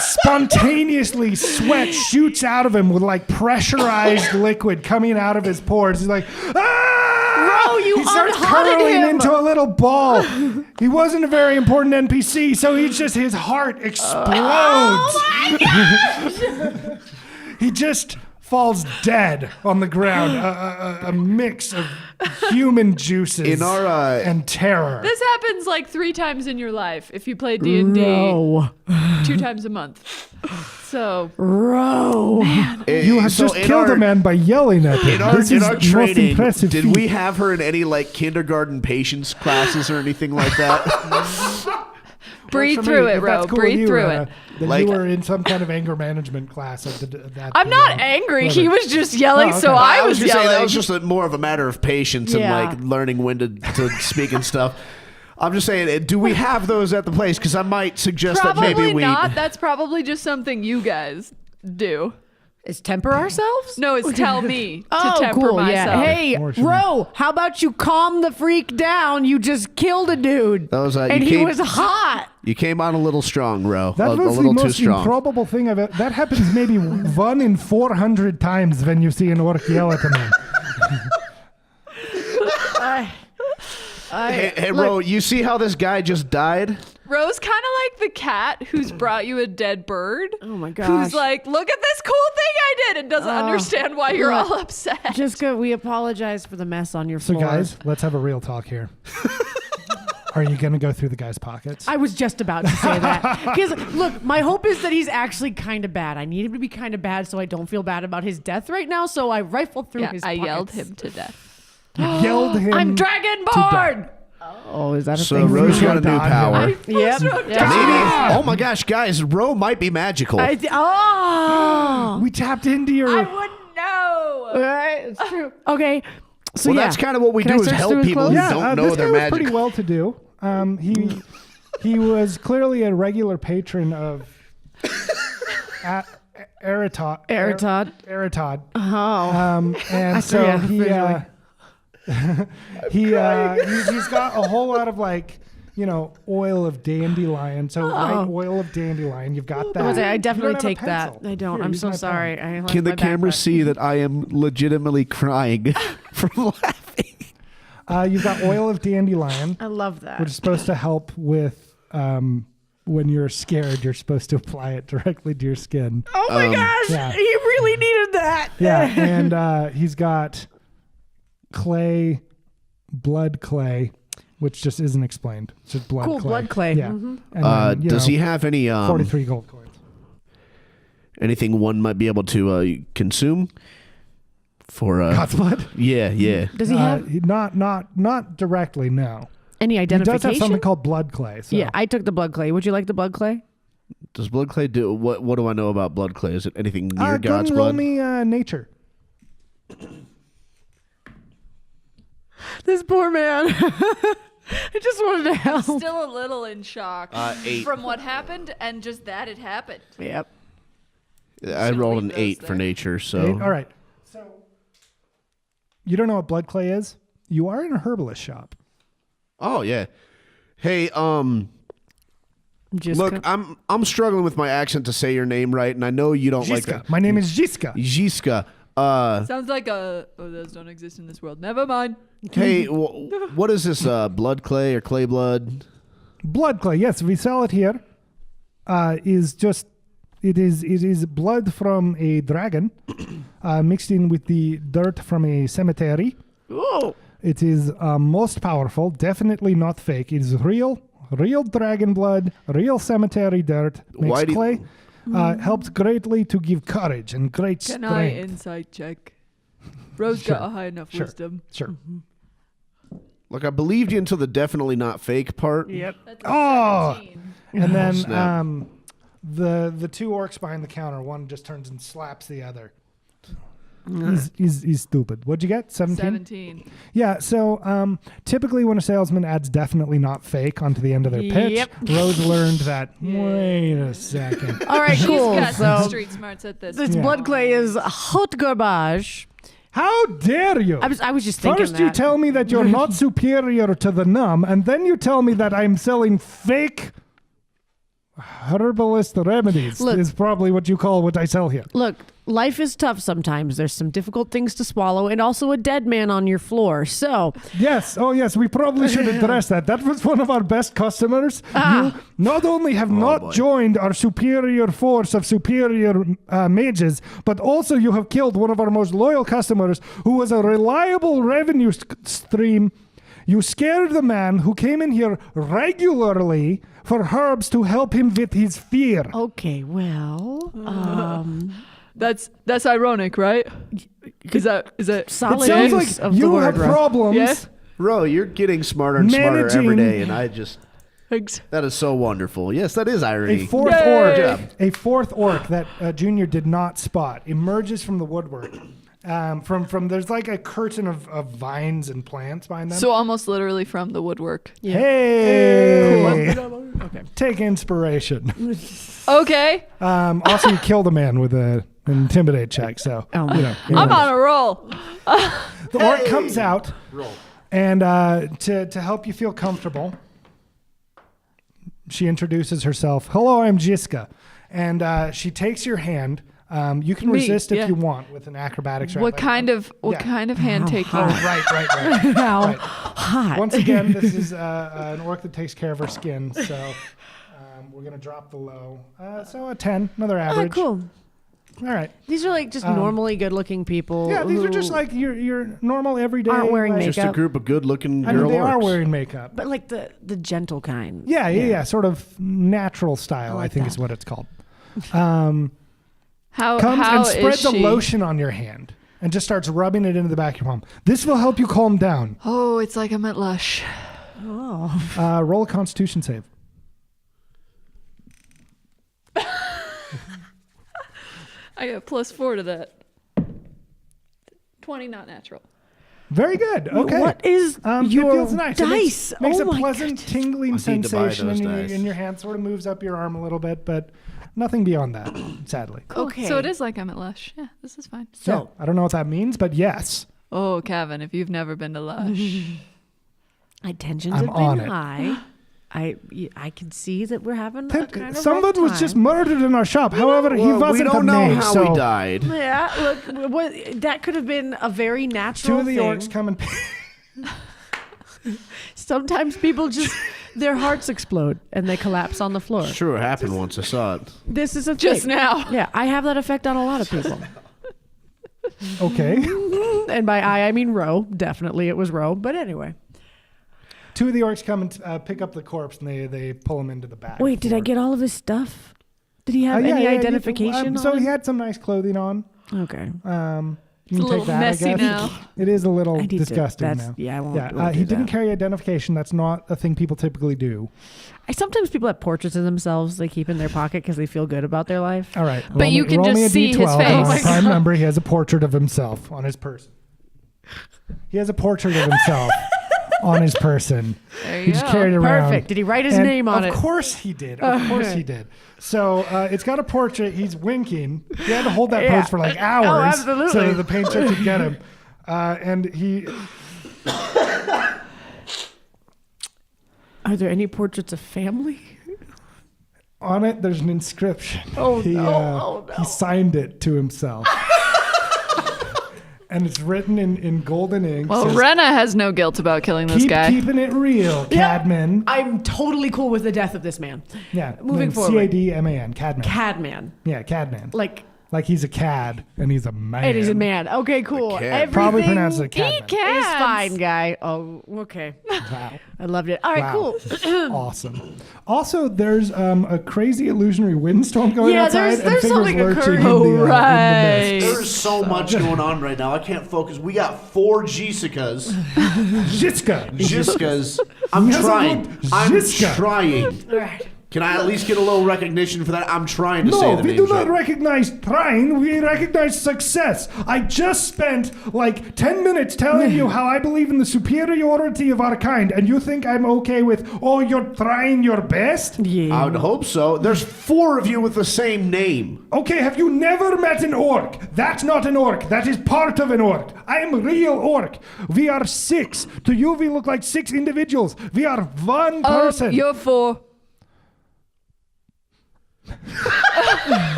spontaneously sweat shoots out of him with like pressurized liquid coming out of his pores. He's like, ah! Bro, you He starts unhotted curling him. into a little ball. He wasn't a very important NPC, so his heart explodes. Oh my gosh! He just falls dead on the ground. A mix of human juices In our and terror. This happens like 3 times in your life if you play D&D No. 2 times a month. So Bro. You have just killed a man by yelling at him. In our, This in is our the most training, impressive did feat. we have her in any like kindergarten patience classes or anything like that? breathe For me, through it, if Ro. that's cool with Breathe you, through Rona, it. then Like- you were in some kind of anger management class. I'm not angry. He was just yelling, Oh, so okay. I was gonna say, yelling. that was just more of a matter of patience Yeah. and like learning when to speak and stuff. I'm just saying, do we have those at the place? Because I might suggest that Probably maybe we. not. That's probably just something you guys do. Is temper ourselves? No, it's tell me Oh, to temper cool. myself. Yeah. Hey, More should Ro, how about you calm the freak down? You just killed a dude. That was, and you he came- was hot. You came on a little strong, Ro. That a was the little too most strong. improbable thing I've ever. That happens maybe 1 in 400 times when you see an orc yell at a man. Hey, Ro, you see how this guy just died? Ro's kind of like the cat who's brought you a dead bird. Oh my gosh. Who's like, look at this cool thing I did, and doesn't understand why you're all upset. Jessica, we apologize for the mess on your So, floor. guys, let's have a real talk here. Are you going to go through the guy's pockets? I was just about to say that. Because, look, my hope is that he's actually kind of bad. I need him to be kind of bad so I don't feel bad about his death right now. So I rifled through his I pockets. yelled him to death. You yelled him. I'm Dragonborn! Oh, is that a So thing? Ro's got a new dog. power. Yep. Maybe. Oh my gosh, guys, Ro might be magical. We tapped into your. I wouldn't know. Right, it's true. Okay. So Well, yeah. that's kind of what we Can I do is search through help his people clothes? who don't know this their guy was magic. pretty well to do. He was clearly a regular patron of ArretOD. ArretOD. Oh. And so yeah, he he's got a whole lot of oil of dandelion. So right, oil of dandelion. You've got that. I definitely You don't have a take that. pencil. I don't. Here, I'm use so my sorry. pen. I left Can the my camera backpack. see that I am legitimately crying from laughing? You've got oil of dandelion, I love that. which is supposed to help with when you're scared. You're supposed to apply it directly to your skin. Oh my gosh. yeah. He really needed that. Yeah, and he's got clay, blood clay, which just isn't explained. It's just blood Cool, clay. blood clay. Yeah. Mhm. And then, Does he have any 43 gold coins. anything one might be able to consume for God's blood? Yeah. Does he have Not directly, no. any He identification? does have something called blood clay. So. Yeah, I took the blood clay. Would you like the blood clay? Does blood clay do what do I know about blood clay? Is it anything near Go God's and roll blood? me nature. This poor man. I just wanted to help. Still a little in shock 8. from what happened, and just that it happened. Yep. I Should rolled leave an those 8 for there. nature, so Eight? All right. So you don't know what blood clay is? You are in a herbalist shop. Oh yeah. Hey, Just look, I'm struggling with my accent to say your name right, and I know you don't like Jiska. that. My name is Jiska. Jiska. Sounds like those don't exist in this world. Never mind. Hey, what is this? Blood clay or clay blood? Blood clay. Yes, we sell it here. It is blood from a dragon mixed in with the dirt from a cemetery. Oh. It is most powerful. Definitely not fake. It is real dragon blood, real cemetery dirt. Makes Why do you- clay. Helps greatly to give courage and great Can I strength. insight check? Rose Sure. got a high enough Sure. wisdom. Sure. Look, I believed you until the definitely not fake part. Yep. That's Oh! 17. And then Snap. the two orcs behind the counter, one just turns and slaps the other. He's stupid. What'd you get? 17? 17. Yeah, so typically when a salesman adds definitely not fake onto the end of their pitch, Yep. Rose learned that, wait a second. All right, She's cool. got some So street smarts at this. this Yeah. blood clay is hot garbage. How dare you? I was just thinking First you that. tell me that you're not superior to the numb, and then you tell me that I'm selling fake herbalist remedies. Look. Is probably what you call what I sell here. Look, life is tough sometimes. There's some difficult things to swallow and also a dead man on your floor. So, Yes, oh yes, we probably should address that. That was one of our best customers. You not only have not boy. joined our superior force of superior mages, but also you have killed one of our most loyal customers who was a reliable revenue stream. You scared the man who came in here regularly for herbs to help him with his fear. okay, well, That's ironic, right? Is that solid It sounds use like of the you word, have Russ. problems. Yeah? Ro, you're getting smarter and smarter every Managing- day, and I just that is so wonderful. Yes, that is irony. A fourth Yay! orc, a fourth orc that Junior did not spot emerges from the woodwork. From there's like a curtain of vines and plants behind them. So almost literally from the woodwork. Hey, take inspiration. Okay, Also, you killed a man with an intimidate check. So Oh, I'm on a roll. the orc comes out, and to help you feel comfortable, she introduces herself. Hello, I'm Jiska, and she takes your hand. You can Me, resist if yeah. you want with an acrobatics. What kind of hand taking? Oh, right. How Right. hot. Once again, this is an orc that takes care of her skin, so we're going to drop the low. So a 10, another average. cool. All right. These are like just normally good-looking people. Yeah, these are who just like your normal everyday. aren't wearing like, makeup. Just a group of good-looking I mean, girl they are orcs. wearing makeup. But like the gentle kind. Yeah, sort of natural style, I like think that. is what it's called. How Comes how and spreads is a she? lotion on your hand and just starts rubbing it into the back of your palm. This will help you calm down. Oh, it's like I'm at Lush. Oh. Roll a Constitution save. I got +4 to that. 20, not natural. Very good. Okay. What is It your feels nice. dice? It makes Oh a my pleasant, tingling I need to buy sensation those in dice. your hand. Sort of moves up your arm a little bit, but nothing beyond that, sadly. Cool. Okay. So it is like I'm at Lush. Yeah, this is fine. So I don't know what that means, but yes. Oh, Kevin, if you've never been to Lush. my tensions I'm have on been it. high. I can see that we're having a kind of Someone rough was time. just murdered in our shop. However, he Well, wasn't we don't a know knave, how so he died. Yeah, look, that could have been a very two natural of the thing. orcs come and Sometimes people just their hearts explode and they collapse on the floor. Sure happened once. I saw it. This is a Just thing. now. Yeah, I have that effect on a lot of people. okay. And by I mean Ro. Definitely it was Ro. But anyway. Two of the orcs come and pick up the corpse and they pull him into the bag. Wait, did I get all of his stuff? Did he have any identification So on he him? had some nice clothing on. Okay. You It's a can little take that, messy I guess. now. It is a little I need to- disgusting that's- now. yeah, I won't do he didn't that. carry identification. That's not a thing people typically do. Sometimes people have portraits of themselves they keep in their pocket because they feel good about their life. All right. But you can roll me just a see his D12, and face. on Oh my a prime number, he has a portrait of himself on his person. He has a portrait of himself on his person. There you He just go. carried it around. Perfect. Did he write his And name on it? Of course he did. Of course he did. So it's got a portrait. He's winking. He had to hold that Yeah. pose for like hours absolutely. so that the painter could get him. And he... Are there any portraits of family? On it, there's an inscription. Oh, he, no. Oh, no. He signed it to himself. And it's written in golden ink. Well, Says, Renna has no guilt about killing this guy. Keeping it real, Cadman. I'm totally cool with the death of this man. Yeah. Moving forward. Cadman. Cadman. Cadman. Yeah, Cadman. Like he's a cad and he's a man. it is a man. Okay, cool. cad. Everything Probably pronounced it Cadman. is fine, guy. Oh, okay. Wow. I loved it. All right, Wow. cool. Awesome. Also, there's a crazy illusionary windstorm going Yeah, outside there's and something figures lurching occurring. in the, in the Right. mist. There's so much going on right now. I can't focus. We got 4 Jessicas. Jiska. Jessicas. I'm Yes, trying. I'm Jiska. trying. All right. Can I at least get a little recognition for that? I'm trying to say No, the we names do not right. recognize trying. We recognize success. I just spent like 10 minutes telling you how I believe in the superiority of our kind, and you think I'm okay with, oh, you're trying your best? Yeah. I would hope so. There's 4 of you with the same name. Okay, have you never met an orc? That's not an orc. That is part of an orc. I am a real orc. We are 6. To you, we look like 6 individuals. We are one person. You're 4.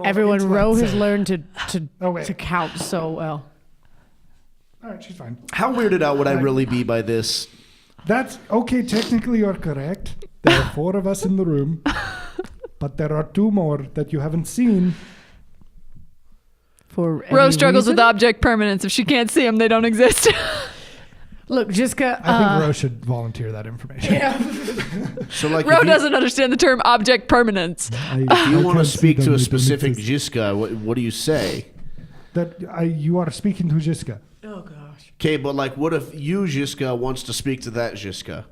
Everyone, Ro has learned to Oh, wait. to count so well. All right, she's fine. How weirded out would I really be by this? That's okay. Technically, you're correct. There are 4 of us in the room, but there are 2 more that you haven't seen. For Ro any struggles with reason? object permanence. If she can't see them, they don't exist. Look, Jiska. I think Ro should volunteer that information. So, like, Ro if you, doesn't understand the term object permanence. if you want to speak to a specific Jiska, what do you say? You are speaking to Jiska. Oh gosh. Okay, but like, what if you, Jiska, wants to speak to that Jiska?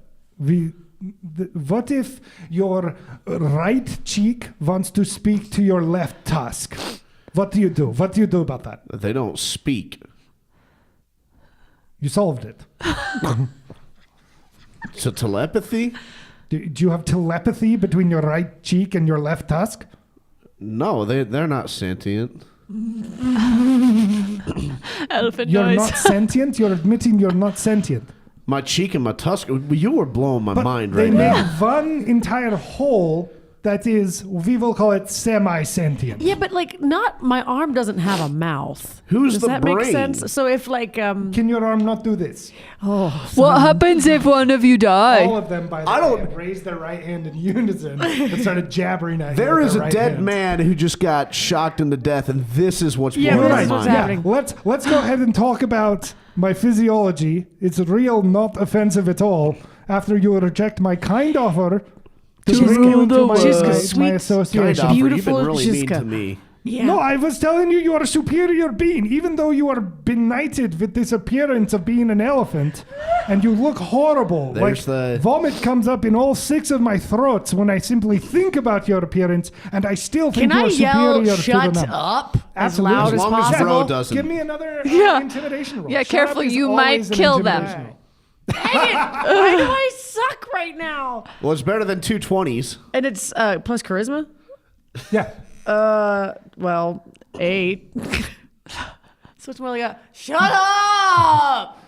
What if your right cheek wants to speak to your left tusk? What do you do? What do you do about that? They don't speak. You solved it. So telepathy? Do you have telepathy between your right cheek and your left tusk? No, they're not sentient. Elephant You're noise. not sentient? You're admitting you're not sentient. My cheek and my tusk. You were blowing my But mind they right make now. one entire hole that is, we will call it semi-sentient. Yeah, but like, not my arm doesn't have a mouth. Who's Does the that make brain? sense? So if like Can your arm not do this? What happens if one of you All die? of them, by the way, had raised their right hand in unison and started jabbering at you. There with is their a right dead hands. man who just got shocked into death, and this is what's Yeah, blowing this my is what's mind. happening. Let's go ahead and talk about my physiology. It's real, not offensive at all. After you reject my kind offer to To bring you rule into the my, world. She's a my sweet, association. Kind of, Beautiful you've been really mean Jiska. to me. yeah. No, I was telling you are a superior being, even though you are benighted with this appearance of being an elephant, and you look horrible. There's like the- vomit comes up in all 6 of my throats when I simply think about your appearance, and I still think Can you I are yell, superior to shut the number. up, as Absolutely. loud As as long as possible? Bro doesn't. Give me another Yeah. intimidation roll. Yeah, Shut careful, up is you might always an kill them. intimidation roll. Dang it! Why do I suck right now? Well, it's better than 2 20s. And it's plus charisma? Yeah. Well, 8. So it's more like a, shut up!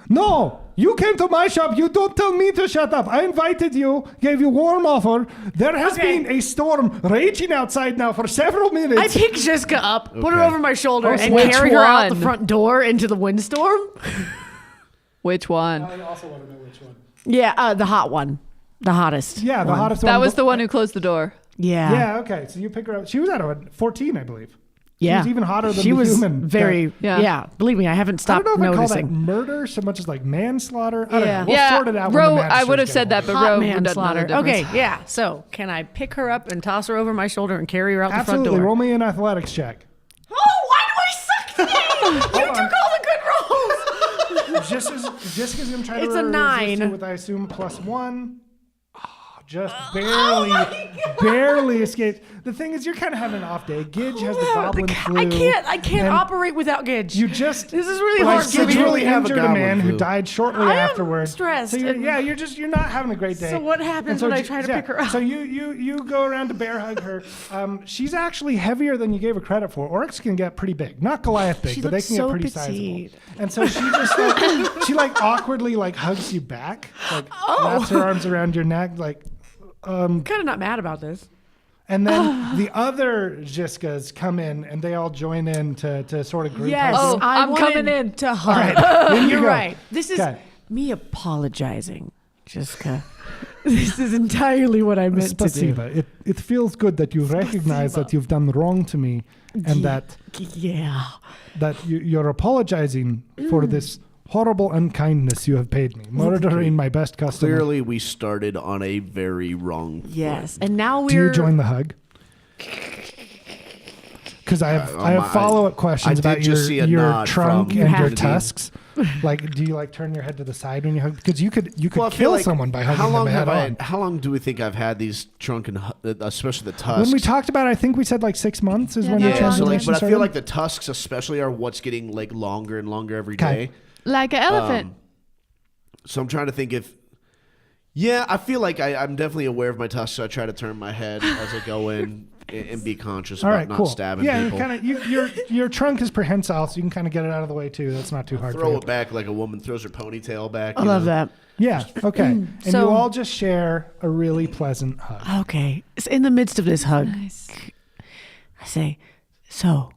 No, you came to my shop. You don't tell me to shut up. I invited you, gave you warm offer. There has Okay. been a storm raging outside now for several minutes. I pick Jessica up, put her Okay. over my shoulder, Oh, and which carry her out the one? front door into the windstorm. Which one? I also want to know which one. Yeah, the hot one. The hottest. Yeah, the one. hottest That one. was the one who closed the door. Yeah. Yeah, okay. So you pick her up. She was at a 14, I believe. Yeah. She was even hotter than she the was human. very, Yeah. yeah. Believe me, I haven't I stopped don't know if I call that noticing. murder so much as like manslaughter. I don't Yeah. know. We'll sort it out when Ro, the I would have magistrates said get that, hold but Hot Ro doesn't know the manslaughter. difference. Okay, yeah. So can I pick her up and toss her over my shoulder and carry her out of it. the front Absolutely. door? Roll me an athletics check. Oh, why do I suck today? You took all the good rolls. Jessica's going to try to It's a resist 9. you with, I assume, +1. Just my barely escaped. The thing is, you're kind of having an off day. Gidge has the goblin flu. I can't and operate without Gidge. You just This is really like, hard for me. severely have a injured a goblin man who flu. died shortly I am afterwards. stressed So and- you're not having a great day. So what happens And when I try to pick her up? So you go around to bear hug her. She's actually heavier than you gave her credit for. Orcs can get pretty big, not Goliath big, She but they looks can so get pretty petite. sizable. And so she just she awkwardly hugs you back, wraps her arms around your neck, I'm kind of not mad about this. and then the other Jiskas come in and they all join in to sort of group Yes, hug you. Oh, I I'm wanted coming in. to hug. right, in you You're go. right. This is Okay. me apologizing, Jessica. This is entirely what I meant to do. Spasiba. It feels good that you recognize that you've done wrong to me and that Yeah. you're apologizing for this horrible unkindness you have paid me, murdering my best customer. Clearly, we started on a very wrong foot. Yes. And now Do you we're. join the hug? Because I have follow-up questions I did about just see a your nod trunk from and your Kennedy. tusks. Do you turn your head to the side when you hug? Because you could Well, I feel kill like someone by how hugging long them head have on. How long do we think I've had these trunk and especially the tusks? When we talked about it, I think we said 6 months is when the not yeah, long. so transformation but I started. feel like the tusks especially are what's getting longer and longer every Okay. day. Like an elephant. So I'm trying to think if. Yeah, I feel like I'm definitely aware of my tusks. So I try to turn my head as I go in and be conscious All about right, not cool. stabbing Yeah, people. your trunk is prehensile, so you can kind of get it out of the way too. That's not too hard. Throw for you. it back like a woman throws her ponytail back. I love that. Yeah. Okay. And So- you all just share a really pleasant hug. Okay. It's in the midst of this hug. Nice. I say, so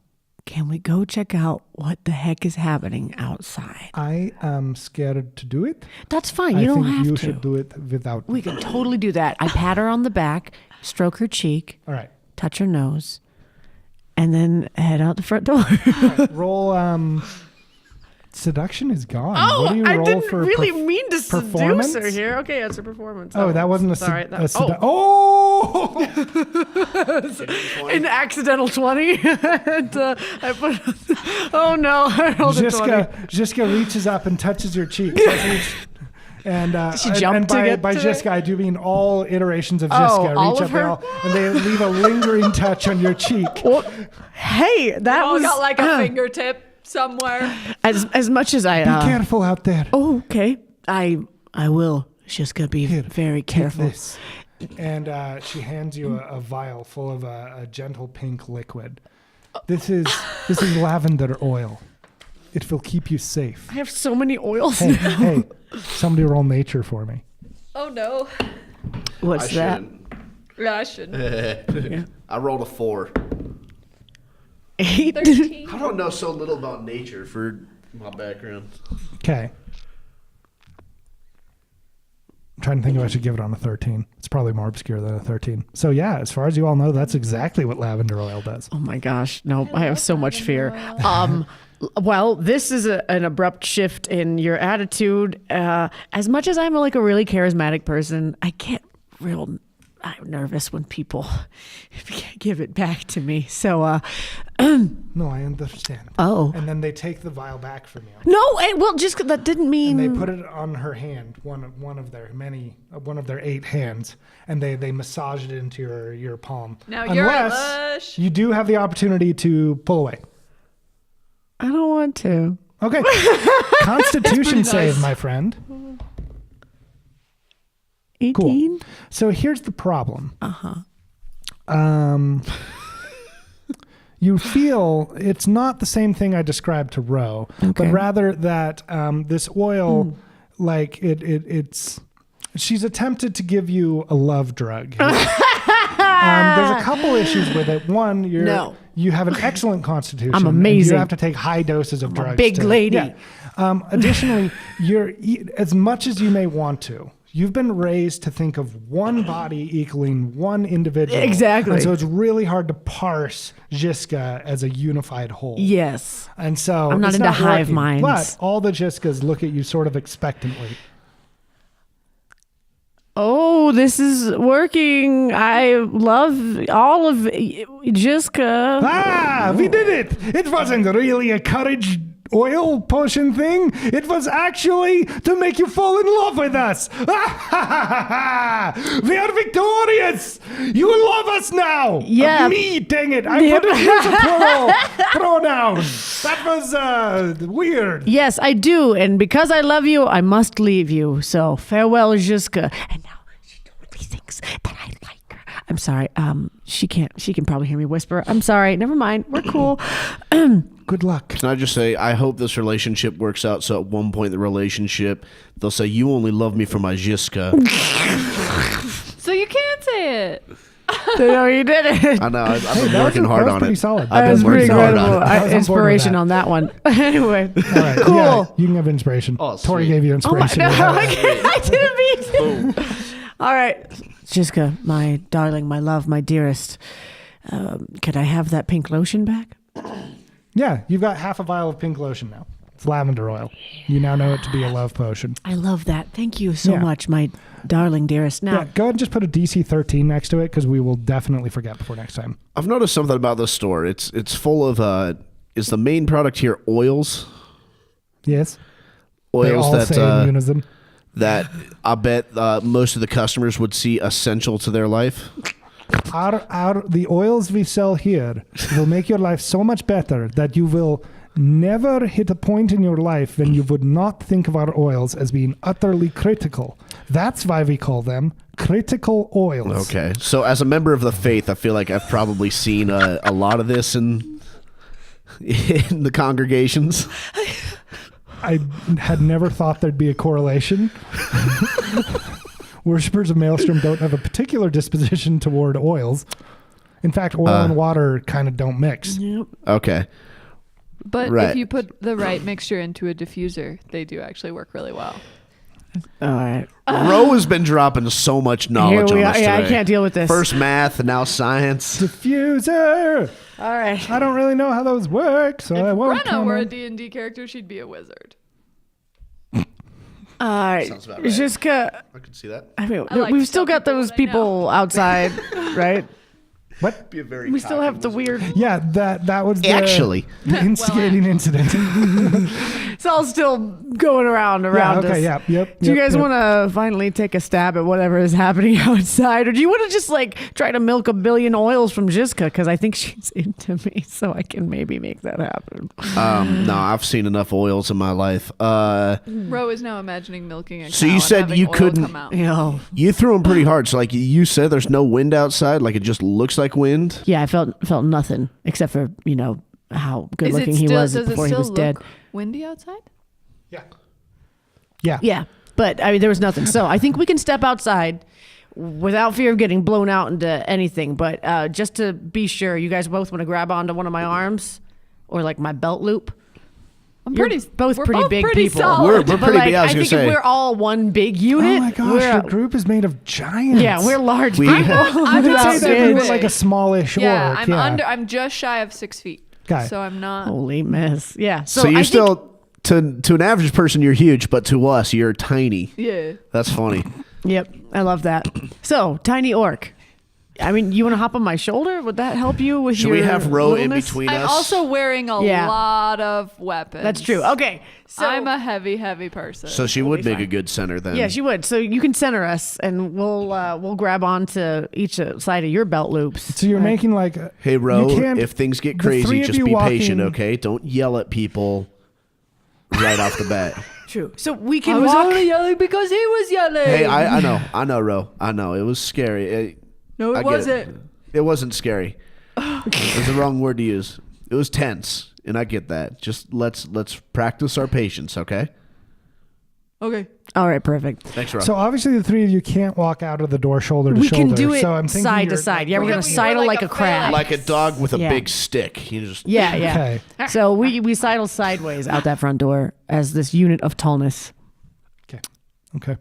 can we go check out what the heck is happening outside? I am scared to do it. That's fine. I You don't think have you to. should do it without. We can totally do that. I pat her on the back, stroke her cheek, All right. touch her nose, and then head out the front door. Roll. Seduction is gone. what do you roll for? mean to performance? seduce her here. Okay, it's a performance. Oh, that wasn't a. sorry. Oh. An accidental 20. And, I put. Oh no! I rolled a 20. Jiska reaches up and touches your cheek. And She jumped and to by, get by to Jiska, I do mean all iterations of Jiska. all Reach of up her? and they leave a lingering touch on your cheek. Well, hey, that Oh, was got a fingertip somewhere. as much as I. Be careful out there. Oh, okay. I will. Just gonna be Here, very Take careful. this. And she hands you a vial full of a gentle pink liquid. This is lavender oil. It will keep you safe. I have so many oils. Hey, somebody roll nature for me. Oh no. What's I that? shouldn't. Yeah, I shouldn't. I rolled a 4. 8. 13. I don't know so little about nature for my background. Okay. I'm trying to think if I should give it on a 13. It's probably more obscure than a 13. So yeah, as far as you all know, that's exactly what lavender oil does. Oh my gosh. No, I have so much fear. Well, this is an abrupt shift in your attitude. As much as I'm like a really charismatic person, I get I'm nervous when people give it back to me. So, No, I understand. oh. And then they take the vial back from you. No, well, just that didn't mean. And they put it on her hand, one of their 8 hands, and they massage it into your palm. Now you're at Unless Lush. you do have the opportunity to pull away. I don't want to. Okay. Constitution save, my friend. 18? Cool. So here's the problem. You feel it's not the same thing I described to Ro, but rather that this oil, like it's she's attempted to give you a love drug. There's a couple issues with it. One, you have an excellent constitution. I'm and amazing. you have to take high doses of drugs. Big lady. Yeah. Additionally, as much as you may want to, you've been raised to think of one body equaling one individual. Exactly. And so it's really hard to parse Jiska as a unified whole. Yes. And so I'm not it's into hive working. minds. But all the Jiskas look at you sort of expectantly. Oh, this is working. I love all of Jiska. Ah, we did it! It wasn't really a courage oil potion thing. It was actually to make you fall in love with us. We are victorious. You love us now. Yeah. Me, dang it. I put to use a plural pronoun. That was weird. Yes, I do. And because I love you, I must leave you. So farewell, Jiska. And now she totally thinks that I like her. I'm sorry. She can probably hear me whisper. I'm sorry. Never mind. We're cool. Good luck. Can I just say, I hope this relationship works out so at one point in the relationship, they'll say, you only love me for my Jiska. So you can't say it. No, you did it. I know. I've been working hard on pretty it. solid. I've That was been pretty working hard incredible. on it. I was on board with Inspiration that. on that one. Anyway. All right. Cool. Yeah, you can have inspiration. Oh, Tori sweet. gave you Oh my, inspiration. no, with that. I didn't mean. All right, Jiska, my darling, my love, my dearest. Could I have that pink lotion back? Yeah, you've got half a vial of pink lotion now. It's lavender oil. You now know it to be a love potion. I love that. Thank you so Yeah. much, my darling, dearest. Now, Yeah, go ahead and just put a DC 13 next to it because we will definitely forget before next time. I've noticed something about this store. It's full of, is the main product here oils? Yes. They Oils all that say in unison. that I bet most of the customers would see essential to their life. The oils we sell here will make your life so much better that you will never hit a point in your life when you would not think of our oils as being utterly critical. That's why we call them critical oils. Okay. So as a member of the faith, I feel like I've probably seen a lot of this in the congregations. I had never thought there'd be a correlation. Worshippers of Maelstrom don't have a particular disposition toward oils. In fact, oil and water kind of don't mix. Okay. But Right. if you put the right mixture into a diffuser, they do actually work really well. all right. Ro has been dropping so much Here knowledge we on are. us Yeah, I today. can't deal with this. First math, and now science. Diffuser! All right. I don't really know how those work, so I If won't Brenna were a comment. D&D character, she'd be a wizard. All right. Sounds about right. Jiska, I can see that. I mean, I like we've to still tell got people those what I know. people outside, right? What? Be a very We still have the weird. Yeah, that was the, Actually. the instigating incident. It's all still going around Yeah, okay, us. yeah, yep. Do you yep, guys yep. want to finally take a stab at whatever is happening outside, or do you want to just like try to milk a billion oils from Jiska? Because I think she's into me, so I can maybe make that happen. No, I've seen enough oils in my life. Ro is now imagining milking a cow. So you and said having you oil couldn't- come out. Yeah. You threw them pretty hard. So, like you said, there's no wind outside. Like it just looks like wind. Yeah, I felt nothing except for how good Is it looking he still- was does it before he still was dead. look windy outside? Yeah. Yeah. Yeah. But I mean, there was nothing. So I think we can step outside without fear of getting blown out into anything. But just to be sure, you guys both want to grab onto one of my arms or like my belt loop. We're both pretty big people. Solid. We're pretty big. I was I gonna think say. if we're all one big unit. Oh my gosh, your group is made of giants. Yeah, we're large We- people. I'm I'd not say that you were big. like a smallish Yeah, orc. I'm just shy of 6 feet. Okay. So I'm not. Holy mess. Yeah. So you're I still to an average person, you're huge, but to us, you're tiny. Yeah. That's funny. Yep, I love that. So, tiny orc. I mean, you want to hop on my shoulder? Would that help you with Should your we have Ro in littleness? between I'm us? also wearing a Yeah. lot of weapons. That's true. Okay. So I'm a heavy person. So she would make a good center then. yeah, she would. So you can center us, and we'll grab onto each side of your belt loops. So you're making like Hey, Ro, you can't- if things get the three crazy, of just you be patient, walking- okay? Don't yell at people right off the bat. True. So we I can was walk. only yelling because he was yelling. Hey, I know, Ro. I know. It was scary. No, I it get wasn't. It wasn't scary. It was the wrong word to use. It was tense, and I get that. Just let's practice our patience, okay? Okay. All right, perfect. Thanks, Ro. So obviously the three of you can't walk out of the door shoulder to We shoulder. can do it so I'm thinking side to you're- side. Yeah, we're gonna We're sidle like like a a crab. Like a dog with a Yeah. big stick. You just Yeah, yeah. Okay. So we sidle sideways out that front door as this unit of tallness. Okay.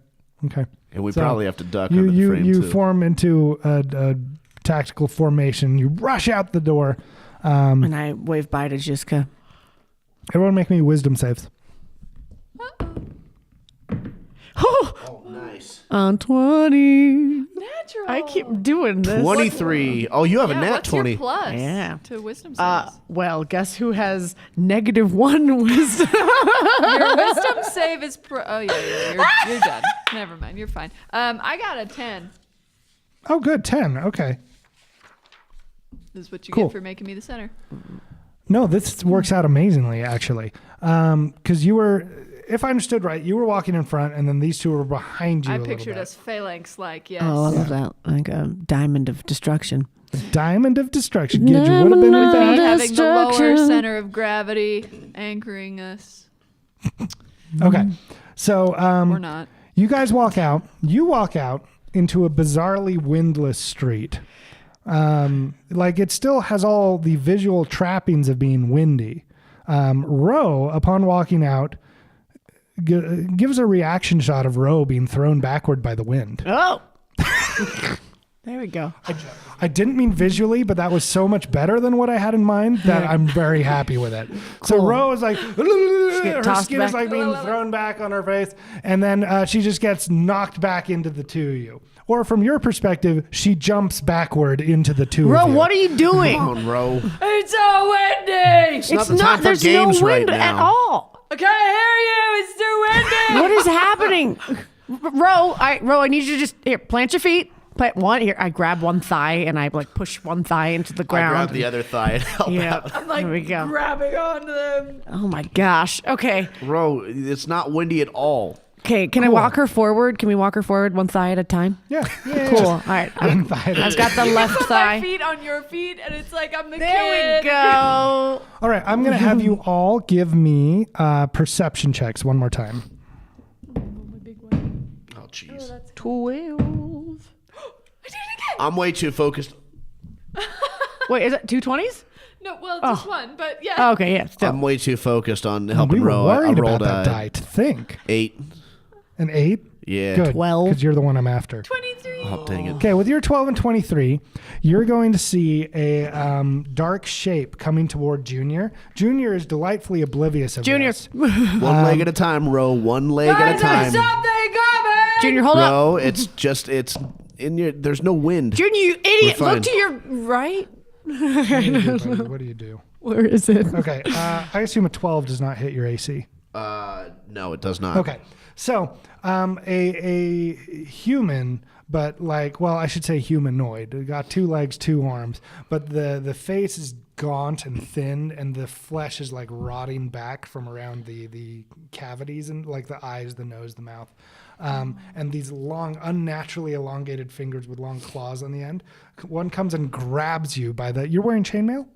and we So probably have to duck You under the you frame you too. form into a tactical formation. You rush out the door. And I wave bye to Jiska. Everyone make me wisdom saves. Oh, nice. On 20. Natural. I keep doing this. 23. Oh, you have a Yeah, nat what's 20. your plus Yeah. to wisdom saves? Well, guess who has -1 wisdom? Your wisdom save is oh yeah, you're done. Never mind, you're fine. I got a 10. Oh, good. 10. Okay. This is what you Cool. get for making me the center. No, this works out amazingly, actually. Because you were, if I understood right, you were walking in front, and then these two were behind you. I a little pictured bit. us phalanx like, yes. Oh, I love that. Like a diamond of destruction. The Diamond of Destruction. Gidge would have been with Me that. having the lower Destruction. center of gravity anchoring us. Okay. So Or not. you guys walk out. You walk out into a bizarrely windless street. Like it still has all the visual trappings of being windy. Ro, upon walking out, gives a reaction shot of Ro being thrown backward by the wind. Oh. There we go. I didn't mean visually, but that was so much better than what I had in mind that I'm very happy with it. So Cool. Ro is like, her tossed skin is back. like being thrown back on her face, and then she just gets knocked back into the two of you. Or from your perspective, she jumps backward into the two Bro, of you. what are you doing? Come on, Ro. It's so windy! It's not the time for there's games no right wind at now. all. I can't hear you! It's too windy! What is happening? Ro, I need you to just here, plant your feet. Plant one here. I grab one thigh and I like push one thigh into the I ground. grabbed the other thigh and helped Yeah. out. I'm like There we go. grabbing onto them. Oh my gosh. Okay. Ro, it's not windy at all. Okay. Can I walk her forward? Can we walk her forward one thigh at a time? Yeah. Cool. All right. I've got the left Put thigh. my feet on your feet, and it's like I'm the There kid. we go. All right, I'm going to have you all give me perception checks one more time. Oh, jeez. 12. I did it again. I'm way too focused. Wait, is it 220s? No, well, just one, but yeah. Oh, okay. Yeah. Still. I'm way too focused on We helping were Ro. I worried rolled about that a die. To think 8. an 8. Yeah. Good. 12. Because you're the one I'm after. 23. Oh, dang it. Okay, with your 12 and 23, you're going to see a dark shape coming toward Junior. Junior is delightfully oblivious of Junior. this. One leg at a time, Ro. One leg at a Guys, there's time. something coming! Junior, hold up. Ro, it's in your. There's no wind. Junior, you idiot. We're fine. Look to your right. What do you do? Where is it? Okay, I assume a 12 does not hit your AC. No, it does not. Okay, so a human, but like, well, I should say humanoid. It got 2 legs, 2 arms, but the face is gaunt and thin, and the flesh is like rotting back from around the cavities and like the eyes, the nose, the mouth, and these long, unnaturally elongated fingers with long claws on the end. One comes and grabs you by the. You're wearing chainmail?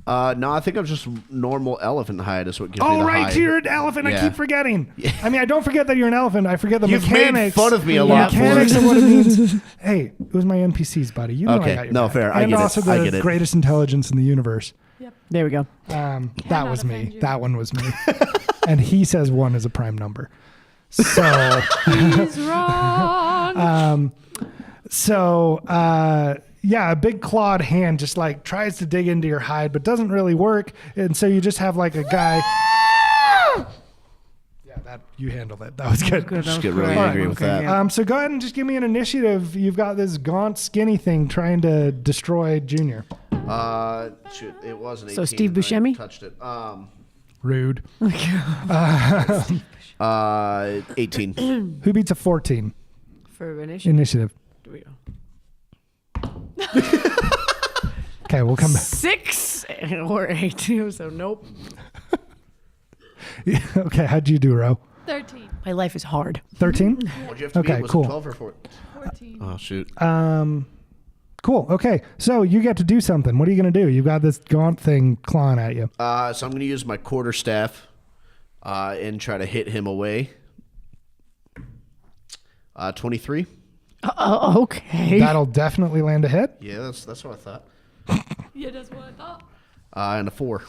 No, I think I'm just normal elephant height is what gives me Oh, the right, height. you're an elephant. I Yeah. keep forgetting. I mean, I don't forget that you're an elephant. I forget the You've mechanics. made fun of me a the lot for mechanics it. of what it means. Hey, it was my NPCs, buddy. You know Okay, I got your no, back. fair. I And get it. also I the get it. greatest intelligence in the universe. There we go. That Cannot was me. offend you. That one was me. And he says 1 is a prime number. So, He's wrong. yeah, a big clawed hand just like tries to dig into your hide, but doesn't really work. And so you just have like a guy. Yeah, that you handled it. That was good. Just get really All right, angry with that. yeah. So go ahead and just give me an initiative. You've got this gaunt, skinny thing trying to destroy Junior. Shoot, it was an 18. So Steve and I Buscemi? touched it. Rude. 18. Who beats a 14? For initiative. Initiative. There we go. Okay, we'll come back. 6 or 8. So nope. Okay, how'd you do, Ro? 13. My life is hard. 13? What'd you have to Okay, beat? Was cool. it 12 or 14? 14. Oh, shoot. Cool. Okay, so you get to do something. What are you going to do? You've got this gaunt thing clawing at you. So I'm going to use my quarterstaff and try to hit him away. 23. Okay. That'll definitely land a hit. Yeah, that's what I thought. Yeah, that's what I thought. And a 4.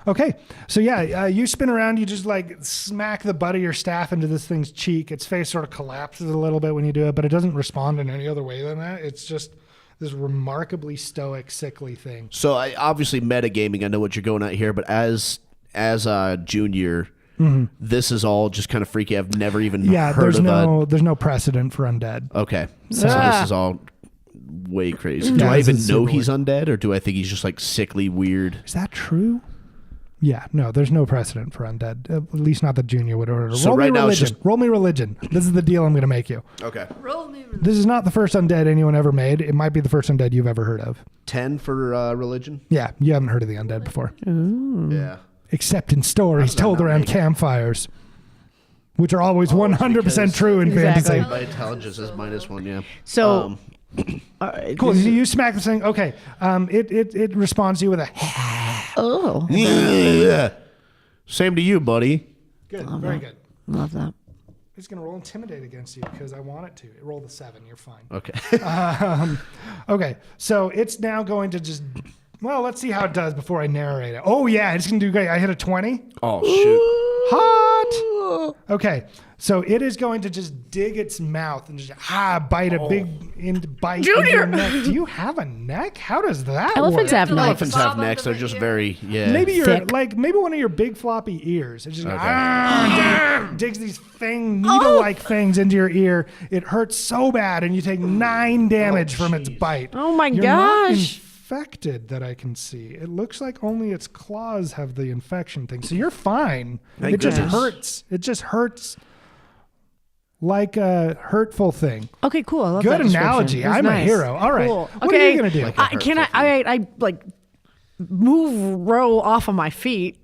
Okay, so yeah, you spin around, you just like smack the butt of your staff into this thing's cheek. Its face sort of collapses a little bit when you do it, but it doesn't respond in any other way than that. It's just this remarkably stoic, sickly thing. So I obviously metagaming. I know what you're going at here, but as Junior, this is all just kind of freaky. I've never even heard there's of there's no precedent for undead. Okay, so this is all way crazy. Do Yeah, I this even is know super he's undead, or do I think he's just like sickly weird? Is that true? Yeah, no, there's no precedent for undead. At least not that Junior would order. So Roll right me now it's religion. just- Roll me religion. This is the deal I'm going to make you. Okay, Roll me. This is not the first undead anyone ever made. It might be the first undead you've ever heard of. 10 for religion. Yeah, you haven't heard of the undead before. Yeah. Except in stories does that told not around make it? campfires, which are always 100% because- true in Exactly. fantasy. My intelligence is -1. Yeah. So, Cool. So you smack this thing. Okay. It responds to you with a oh, Same to you, buddy. good. Very good. love that. It's going to roll intimidate against you because I want it to. It rolled a 7. You're fine. Okay. Okay. So it's now going to just. Well, let's see how it does before I narrate it. Oh yeah, it's going to do great. I hit a 20. Oh shoot. Hot. Okay, so it is going to just dig its mouth and just bite a big bite into your Junior! neck. Do you have a neck? How does that Elephants work? have necks. Elephants have Bob necks. under They're the just ear. very Maybe you're Thick. like maybe one of your big floppy ears. It just digs these Oh. needle-like things into your ear. It hurts so bad, and you take 9 damage from its bite. Oh my You're not gosh. infected that I can see. It looks like only its claws have the infection thing. So you're fine. Thank it just goodness. hurts. It just hurts like a hurtful thing. Okay, cool. I love Good that description. analogy. It was I'm a nice. hero. All right. Cool. What are you gonna do? Like a Can hurtful I like move row off of my feet?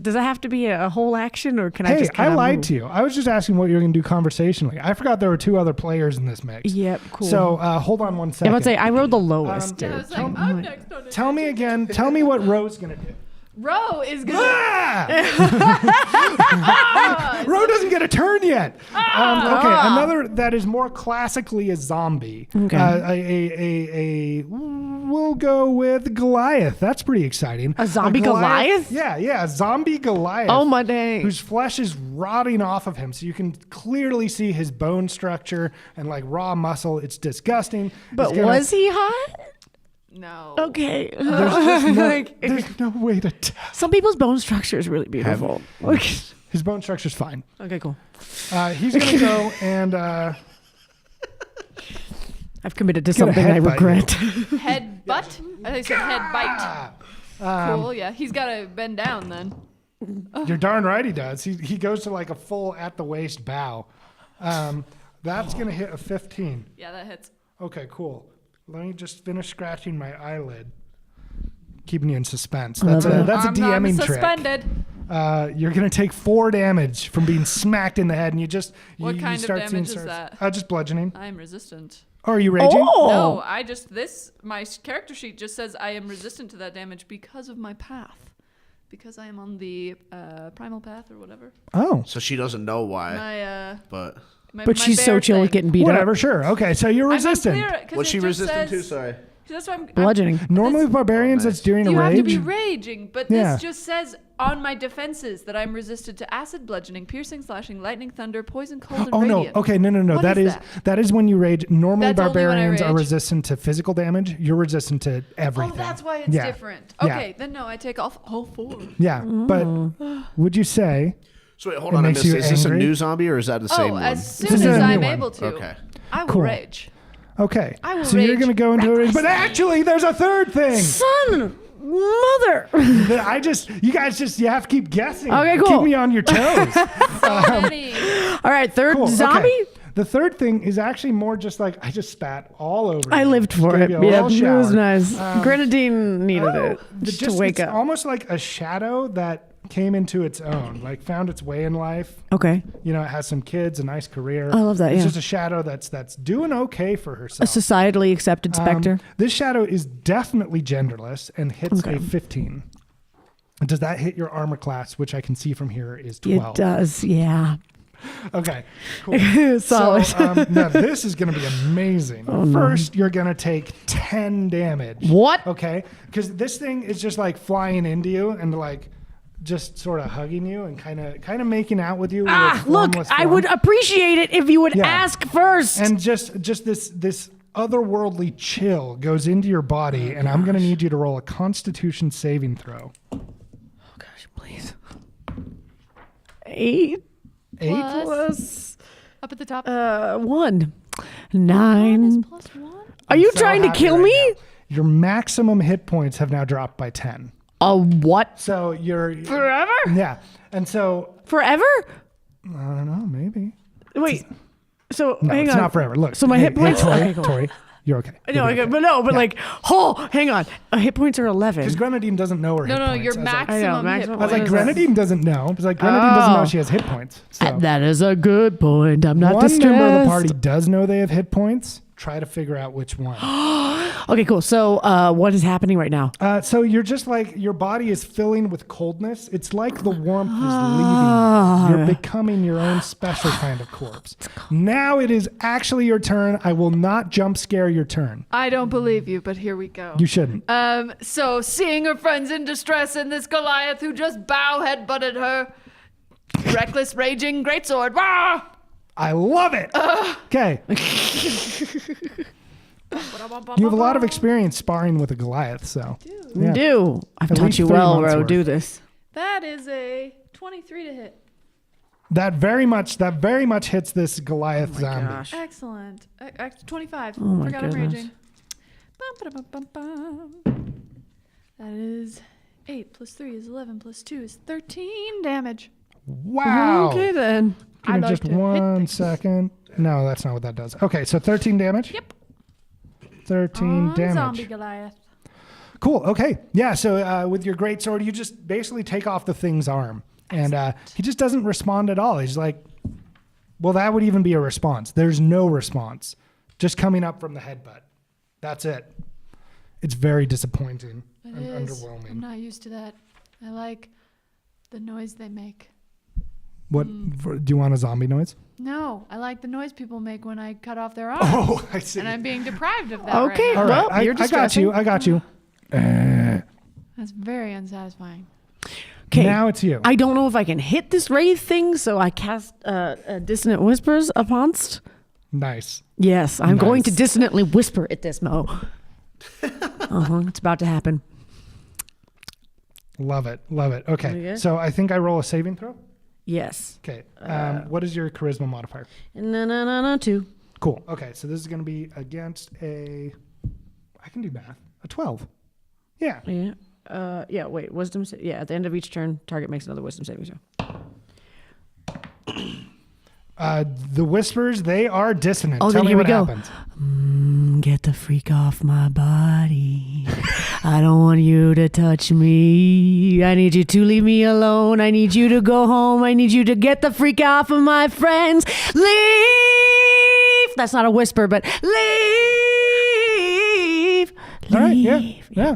Does that have to be a whole action, or can I Hey, just? I kinda lied move? to you. I was just asking what you're going to do conversationally. I forgot there were 2 other players in this mix. Yep, cool. So hold on one I second. would say I rolled the lowest. Yeah, I dude. was like, I'm next on it. Tell me again. Tell me what Ro's going to do. Ro is gonna. Ro doesn't get a turn yet. Okay, another that is more classically a zombie. Okay. We'll go with Goliath. That's pretty exciting. A zombie Goliath? Yeah, a zombie Goliath. Oh my dang. Whose flesh is rotting off of him, so you can clearly see his bone structure and like raw muscle. It's disgusting. But He's gonna- was he hot? No. Okay. There's just no, Like, there's no way to tell. some people's bone structure is really beautiful. His bone structure's fine. Okay, cool. He's gonna go and I've committed to Gonna something I headbutt regret. Head butt? I thought you said head bite. Cool, yeah. He's got to bend down then. you're darn right he does. He goes to like a full at the waist bow. That's gonna hit a 15. Yeah, that hits. Okay, cool. Let me just finish scratching my eyelid. Keeping you in suspense. That's a love that's a I'm DMing trick. suspended. You're gonna take 4 damage from being smacked in the head, and you What kind of start damage seeing is that? Just bludgeoning. I'm resistant. Oh, are you raging? No, my character sheet just says I am resistant to that damage because of my path. Because I am on the primal path or whatever. Oh. So she doesn't know why. But she's so chill with getting beat Whatever, up. sure. Okay, so you're resistant. What's she resistant to? Sorry. That's why Bludgeoning. Normally with barbarians, that's during a you rage. have to be raging, but Yeah. this just says on my defenses that I'm resistant to acid, bludgeoning, piercing, slashing, lightning, thunder, poison, cold, and Oh radiant. no! Okay, no. What That is is that is when you rage. Normally, That's only when I barbarians are rage. resistant to physical damage. You're resistant to everything. Oh, that's why it's Yeah. different. Yeah. Okay, then no, I take off all 4. Yeah, but would you say? So wait, hold It on. I makes missed. you Is this a angry? new zombie or is that the same one? As soon This is as a new I'm one. able to, Okay. I will Cool. rage. Okay, I will so you're rage going to go into a rage, but recklessly. actually, there's a third thing. Son, mother. You guys you have to keep guessing. Okay, cool. Keep me on your toes. So many. All right, third Cool, zombie. okay. The third thing is actually more just like I just spat all over. I you. lived for Gave it. you a Yeah, little it was shower. nice. Grenadine needed it It's to wake it's up. almost like a shadow that came into its own, like found its way in life. Okay. You know, it has some kids, a nice career. I love that, It's yeah. just a shadow that's doing okay for A herself. societally accepted specter. This shadow is definitely genderless and hits a 15. Does that hit your armor class, which I can see from here is 12? It does, yeah. Okay, cool. Solid. So now this is going to be amazing. First, you're going to take 10 damage. What? Okay, because this thing is just like flying into you and like just sort of hugging you and kind of making out with you. with its Look, formless I form. would appreciate it if you would Yeah. ask first. And just this otherworldly chill goes into your body, and I'm going to need you to roll a Constitution saving throw. Gosh, please. 8 8. plus Up at the top. 1. 9. +1. Are you So trying to happy kill right me? now. Your maximum hit points have now dropped by 10. A what? So you're Forever? yeah, and so Forever? I don't know, maybe. Wait. So No, hang it's on. not forever. Look. So my hit points. Tori, Okay, cool. Tori, you're okay. No, okay, but like, hang on. Hit points are 11. Because Grenadine doesn't know her hit No, points. your I was maximum maximum hit Like, I was like, What is Grenadine doesn't know. Because like Grenadine doesn't know she has hit points. So That is a good point. I'm not one distressed. member of the party does know they have hit points. Try to figure out which one. Okay, cool. So what is happening right now? So you're just like, your body is filling with coldness. It's like the warmth is leaving you. You're becoming your own special kind of corpse. Now it is actually your turn. I will not jump scare your turn. I don't believe you, but here we go. You shouldn't. So seeing her friends in distress and this Goliath who just headbutted her, reckless, raging, greatsword. Rah! I love it. Okay. You have a lot of experience sparring with a Goliath, so. Yeah. Do. I've At taught least you 3 well, months Ro. worth. Do this. That is a 23 to hit. That very much hits this Goliath zombie. Gosh. Excellent. 25. Oh my Forgot I'm goodness. raging. Bum, ba-dum, bum, bum. That is 8 plus 3 is 11 plus 2 is 13 damage. Wow. Okay then. Give I me like just to hit 1 things. second. No, that's not what that does. Okay, so 13 damage? Yep. 13 On damage. Zombie Goliath. Cool. Okay. Yeah. So with your great sword, you just basically take off the thing's arm, and he just doesn't respond at all. He's like, "Well, that would even be a response. There's no response, just coming up from the headbutt. That's it. It's very disappointing It and is. I'm underwhelming. not used to that. I like the noise they make. What do you want a zombie noise? No, I like the noise people make when I cut off their arms. Oh, I see. And I'm being deprived of that Okay. right now. All right. Well, you're I got distressing. you. I got you. That's very unsatisfying. Okay. Now it's you. I don't know if I can hit this wraith thing, so I cast Dissonant Whispers uponst. Nice. Yes, I'm going to Nice. dissonantly whisper at this Mo. It's about to happen. Love it. Love it. Okay. Okay. So I think I roll a saving throw. Yes. Okay. What is your charisma modifier? No, 2. Cool. Okay, so this is going to be against I can do math. A 12. Yeah. Yeah. Wait. Wisdom. At the end of each turn, target makes another wisdom saving throw. The whispers, they are dissonant. Oh, Tell then me here we what go. happens. Get the freak off my body. I don't want you to touch me. I need you to leave me alone. I need you to go home. I need you to get the freak off of my friends. Leave That's not a whisper, but leave. All right, yeah, Leave. yeah.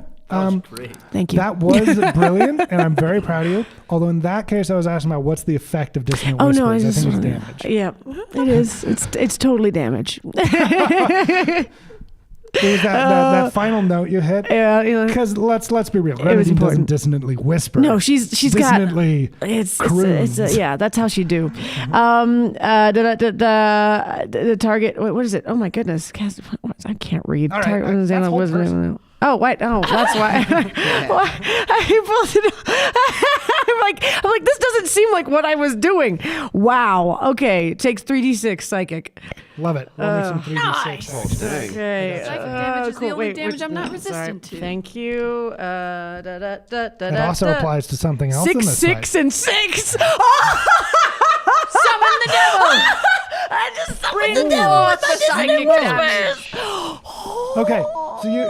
Great. Thank you. That was brilliant, and I'm very proud of you. Although in that case, I was asking about what's the effect of dissonant Oh whispers. no, I it's think it's damage. Yeah, it is. It's totally damage. There was that final note you hit. Yeah. Because let's be real. was Grenadine doesn't important. dissonantly whisper. No, she's got. dissonantly It's croons. yeah, that's how she do. The target. What is it? Oh my goodness, I can't read. All right, Target, that's whole person. Oh wait, oh that's why. I pulled it up. I'm like, this doesn't seem like what I was doing. Wow. Okay, takes 3d6 psychic. Love it. We'll make some 3d6. Oh, dang. Okay. Psychic damage is the only damage I'm not sorry. resistant to. Thank you. It also applies to something else in 6, this 6, fight. and 6. Summon the devil! I just summoned Bring forth the psychic damage! Okay, so you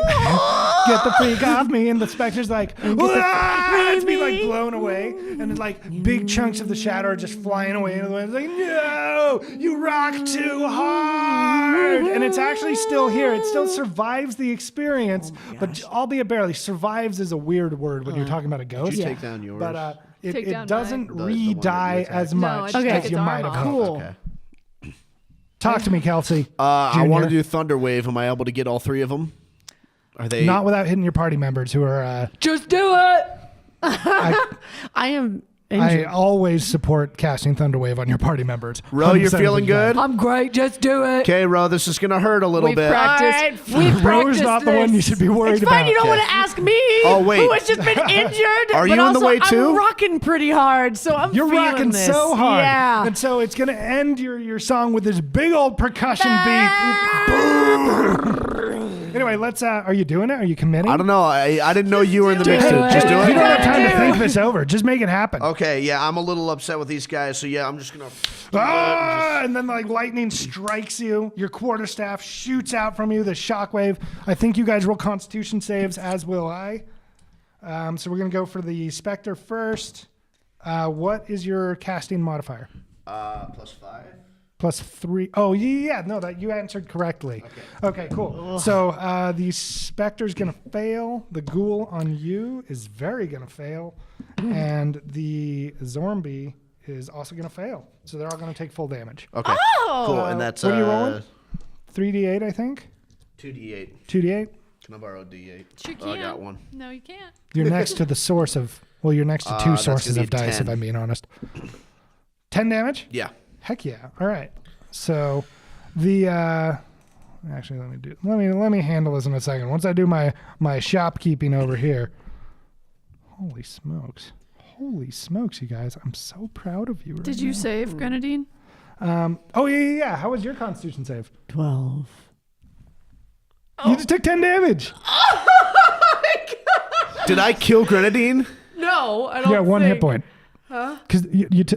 get the freak off me, and the specter's like, it's being like blown away, and then like big chunks of the shadow are just flying away into the wind. It's like, no, you rock too hard, and it's actually still here. It still survives the experience, but albeit barely. Survives is a weird word when you're talking about a ghost. Did you take down yours? But Take down it doesn't mine. The one that you re-die attacked. as No, much I just as took you its might arm have off. hoped. Cool. Okay. Talk to me, Kelsey. I want to Junior. do Thunder Wave. Am I able to get all 3 of them? Are they Not without hitting your party members who are. Just do it! I am I injured. always support casting Thunderwave on your party members. Ro, you're 100% of feeling the time. good? I'm great, just do it! Okay, Ro, this is gonna hurt a little We bit. practiced. We Ro's practiced not the one you should be worried It's about. fine. You don't Okay. want to ask me. Oh, wait. Who has just been injured? Are but you in the also way, too? I'm rocking pretty hard, so I'm You're feeling rocking this. so hard. Yeah. And so it's going to end your song with this big old percussion beat. Anyway, let's, are you doing it? Are you committing? I don't know. I didn't know you were in the mix. do To it. just do You it. don't have time to think this over. Just make it happen. Okay, yeah, I'm a little upset with these guys, so yeah, I'm just gonna. And then like lightning strikes you. Your quarterstaff shoots out from you. The shockwave. I think you guys roll Constitution saves, as will I. So we're gonna go for the Spectre first. What is your casting modifier? +5. +3. Oh yeah, no, that you answered correctly. Okay, cool. So the Spectre's gonna fail. The Ghoul on you is very gonna fail, and the Zombie is also gonna fail. So they're all gonna take full damage. Okay. Cool. And that's What are you rolling? 3d8, I think. 2d8. 2d8. Can I borrow d8? Sure Oh, I can. got one. No, you can't. You're next to the source of. Well, you're next to two that's sources gonna of be dice, 10. if I'm being honest. 10 damage. Yeah. Heck yeah! All right. So the actually let me handle this in a second. Once I do my shopkeeping over here. Holy smokes! Holy smokes, you guys! I'm so proud of you. Right Did you now. save Grenadine? Oh yeah. How was your Constitution save? 12. You just took 10 damage. Did I kill Grenadine? No, I You don't got 1 hit think. point. Huh? Because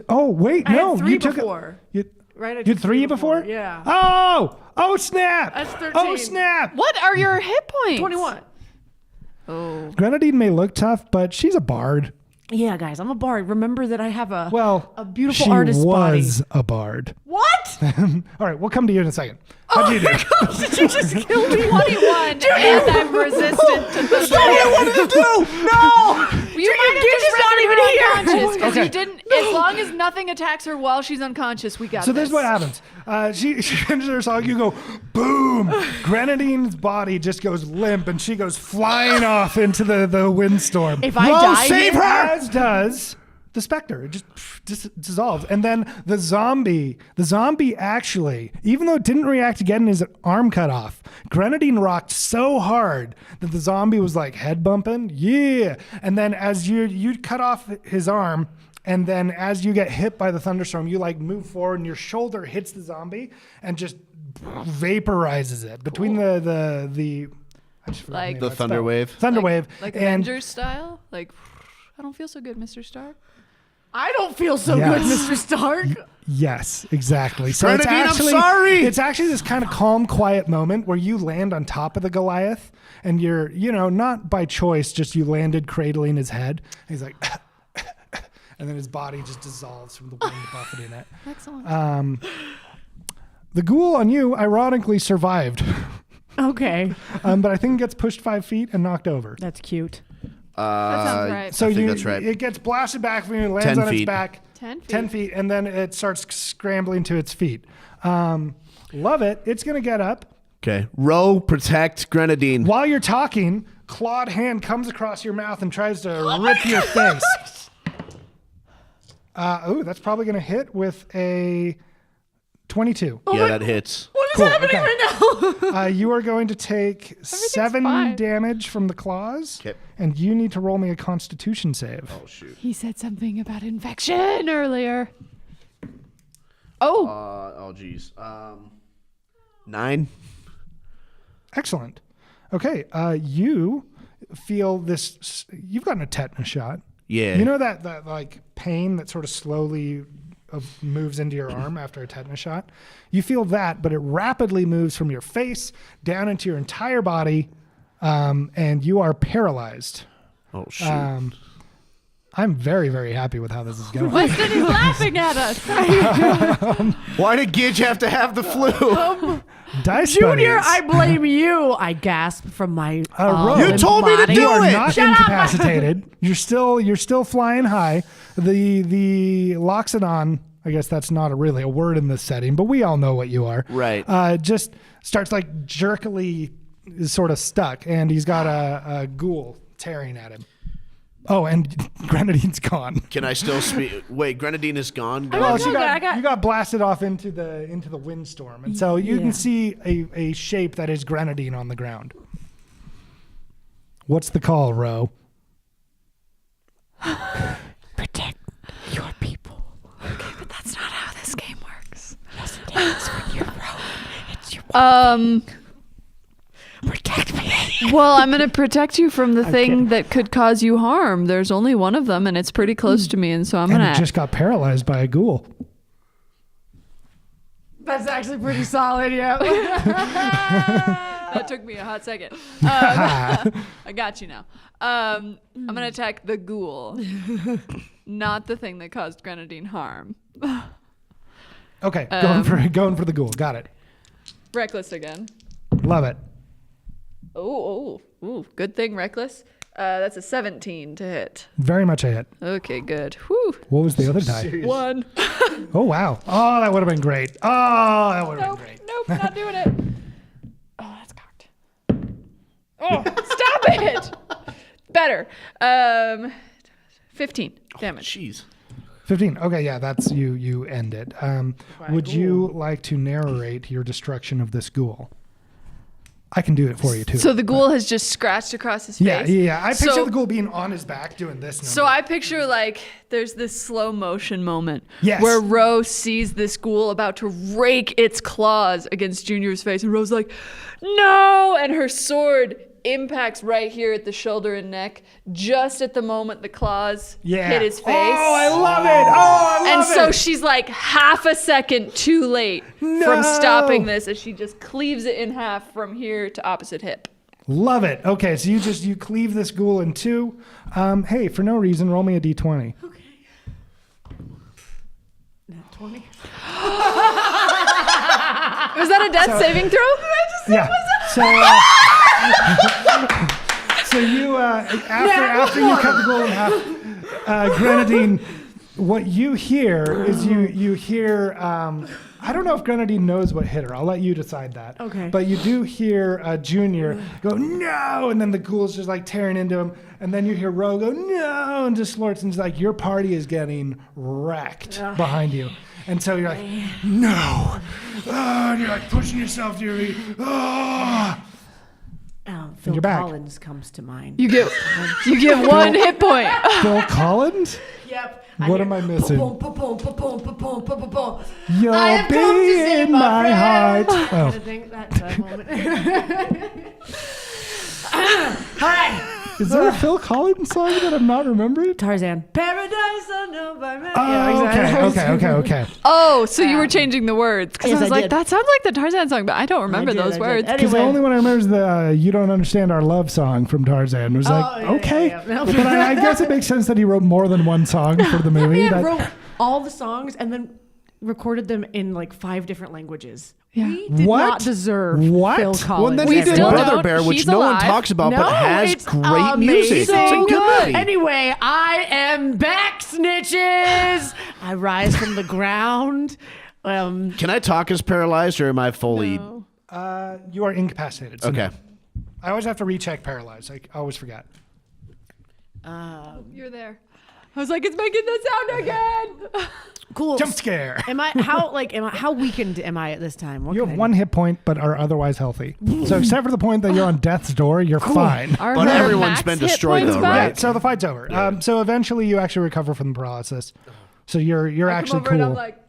oh wait, I no, had 3 you took before. You, Right? I you did had 3 before? Yeah. Oh snap! That's 13. Oh snap! What are your hit points? 21. Oh. Grenadine may look tough, but she's a bard. Yeah, guys, I'm a bard. Remember that I have a Well, a beautiful she artist's body. was a bard. What? All right, we'll come to you in a second. How'd you do? Did you just kill me? 21, and I'm resistant to the What did you do? No! You might have Gidge just is not rendered even her here. unconscious, 'cause Okay. you didn't. As long as nothing attacks her while she's unconscious, we got So this. this is what happens. She finishes her song. You go, boom. Grenadine's body just goes limp, and she goes flying off into the windstorm. If I die save here- her! As does the Spectre. It just dissolves. And then the zombie actually, even though it didn't react to getting his arm cut off, Grenadine rocked so hard that the zombie was like head bumping. Yeah. And then as you cut off his arm, and then as you get hit by the thunderstorm, you like move forward and your shoulder hits the zombie and just vaporizes it between the I just forgot Like- name The of that spell. Thunder Wave? Thunder Wave. like and Avengers style. Like, I don't feel so good, Mr. Stark. I don't feel so Yes. good, Mr. Stark. Yes, exactly. So Grenadine, I'm it's actually, sorry! It's actually this kind of calm, quiet moment where you land on top of the Goliath, and you're, not by choice, just you landed cradling his head. And he's like, and then his body just dissolves from the wind buffeting it. Excellent. The ghoul on you, ironically, survived. Okay. But I think it gets pushed 5 feet and knocked over. That's cute. That sounds right. So I think that's right. It gets blasted back from you and lands 10 on its feet. back. 10 feet. 10 feet, and then it starts scrambling to its feet. Love it. It's going to get up. Okay. Row, protect, grenadine. While you're talking, clawed hand comes across your mouth and tries to rip your face. That's probably going to hit with a 22. Yeah, that hits. What is Cool, happening okay. right now? You are going to take 7 fine. damage from the claws, Okay. and you need to roll me a Constitution save. Oh, shoot. He said something about infection earlier. Oh, Oh, geez. 9. Excellent. Okay, you feel this. You've gotten a tetanus shot. Yeah. You know that like pain that sort of slowly moves into your arm after a tetanus shot? You feel that, but it rapidly moves from your face down into your entire body, and you are paralyzed. Oh, shoot. I'm very, very happy with how this is going. Winston is laughing at us. Why did Gidge have to have the flu? Dice Junior, buddies. I blame you. I gasp from my Ro- You limp told me to body. do You are it. not incapacitated. You're still flying high. The Loxodon, I guess that's not really a word in this setting, but we all know what you are. Right. Just starts like jerkily sort of stuck, and he's got a ghoul tearing at him. Oh, and Grenadine's gone. Can I still speak? Wait, grenadine is gone? Well, no, you I got, got- you got blasted off into the windstorm, and so you Yeah. can see a shape that is Grenadine on the ground. What's the call, Ro? Protect your people. Okay, but that's not how this game works. Yes, it is. When you're wrong, it's your protect me. Well, I'm going to protect you from the thing that could cause you harm. There's only one of them, and it's pretty close to me, and so I'm And going it to... just got paralyzed by a ghoul. That's actually pretty solid, yeah. That took me a hot second. I got you now. I'm going to attack the ghoul, not the thing that caused Grenadine harm. Okay, going for the ghoul. Got it. Reckless again. Love it. Oh, good thing, Reckless. That's a 17 to hit. Very much a hit. Okay, good. Whew. What was the other die? 1. Oh wow. Oh, that would have been great. Oh, that would have been great. Nope, not doing it. Oh, that's cocked. Oh, stop it! Better. 15 damage. Jeez. 15. Okay, yeah, that's you end it. Would you like to narrate your destruction of this ghoul? I can do it for you too. So the ghoul has just scratched across his face. Yeah. I picture So- the ghoul being on his back doing this. So I picture like there's this slow motion moment Yes. where Ro sees this ghoul about to rake its claws against Junior's face, and Ro's like, "No!" And her sword impacts right here at the shoulder and neck, just at the moment the claws hit his face. Oh, I love it. Oh, I love And it. so she's like half a second too late from stopping this, as she just cleaves it in half from here to opposite hip. Love it. Okay, so you cleave this ghoul in two. Hey, for no reason, roll me a d20. Okay. Nat 20. Was that a death saving throw? Yeah. So you after you cut the ghoul in half, Grenadine, what you hear is you hear. I don't know if Grenadine knows what hit her. I'll let you decide that. Okay. But you do hear Junior go, no, and then the ghoul's just like tearing into him. And then you hear Ro go, no, and just slorts, and it's like your party is getting wrecked behind you. And so you're like, no. And you're like pushing yourself to your feet. Phil you're back. Collins comes to mind. You get 1 hit point. Phil Collins? Yep. What am I missing? You'll You'll be in my heart. Oh. Kind of thing, that moment. Hi. Is there a Phil Collins song that I'm not remembering? Tarzan. Paradise unknown by man. Oh, okay. Oh, so you were changing the words. Because Yes, I was I like, did. that sounds like the Tarzan song, but I don't remember those words. Because the only one I remember is the You Don't Understand Our Love song from Tarzan. It was like, okay. Yeah. But I guess it makes sense that he wrote more than one song for the movie. He That- wrote all the songs and then recorded them in like 5 different languages. Yeah. We did What? not deserve What? Phil Collins. Well, then We he did still Brother don't. Bear, which He's no one alive. talks about, No, but has it's great music. It's a amazing. good movie. Anyway, I am back, snitches. I rise from the ground. Can I talk as paralyzed, or am I fully? No. You are incapacitated. So Okay. no. I always have to recheck paralyzed. I always forget. You're there. I was like, it's making the sound again. Cool. Jump scare. How weakened am I at this time? What You can have I one do? hit point, but are otherwise healthy. So except for the point that you're on death's door, you're fine. Are But her everyone's max been hit destroyed points though, back? right? Right. So the fight's over. So eventually you actually recover from the paralysis. So you're I come actually over and I'm cool. like,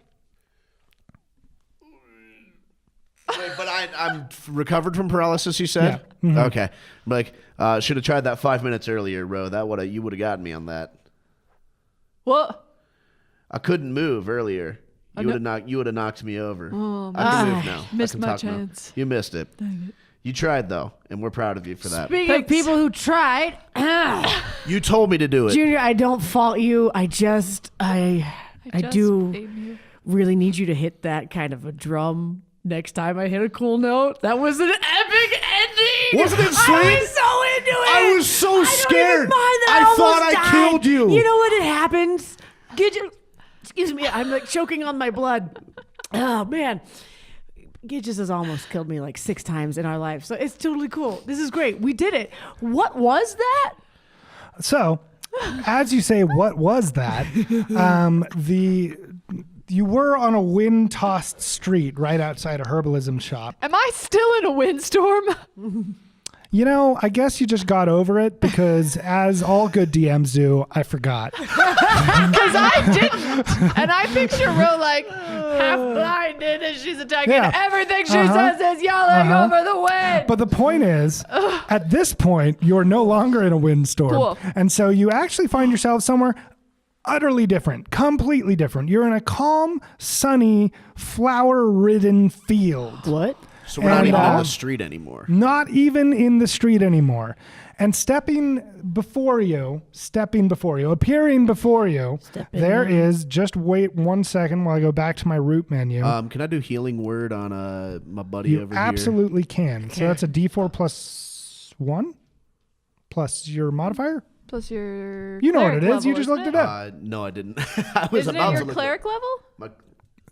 Wait, but I'm recovered from paralysis. You said? Yeah. Mhm. Okay. I'm like, should have tried that 5 minutes earlier, Ro. You would have gotten me on that. what? I couldn't move earlier. You would have knocked me over. Oh, I can move now. missed I can my talk now. chance. You missed it. You tried though, and we're proud of you for that. Speaking of Thanks. people who tried, You told me to do it. Junior, I don't fault you. I just do aim you. really need you to hit that kind of a drum next time I hit a cool note. That was an epic ending. Wasn't it sweet? I was so into it. I was so I don't even scared. mind that I almost thought I died. killed you. You know what? It happens. Excuse me. I'm like choking on my blood. Oh man. Gidge has almost killed me like 6 times in our life. So it's totally cool. This is great. We did it. What was that? So, as you say, what was that? You were on a wind-tossed street right outside a herbalism shop. Am I still in a windstorm? You know, I guess you just got over it because, as all good DMs do, I forgot. Because I didn't. And I picture Ro like half blinded as she's attacking. Yeah. Everything she says is yelling over the wind. But the point is, at this point, you're no longer in a windstorm. Cool. And so you actually find yourself somewhere utterly different, completely different. You're in a calm, sunny, flower-ridden field. What? So we're not And, even on the street anymore. Not even in the street anymore. And appearing before you, there is, just wait 1 second while I go back to my root menu. Can I do healing word on my buddy You over here? absolutely can. So that's a D4 plus 1 plus your modifier. Plus your You know what it cleric is. You level, just looked isn't it up. No, I didn't. I was Isn't about it to your look cleric level?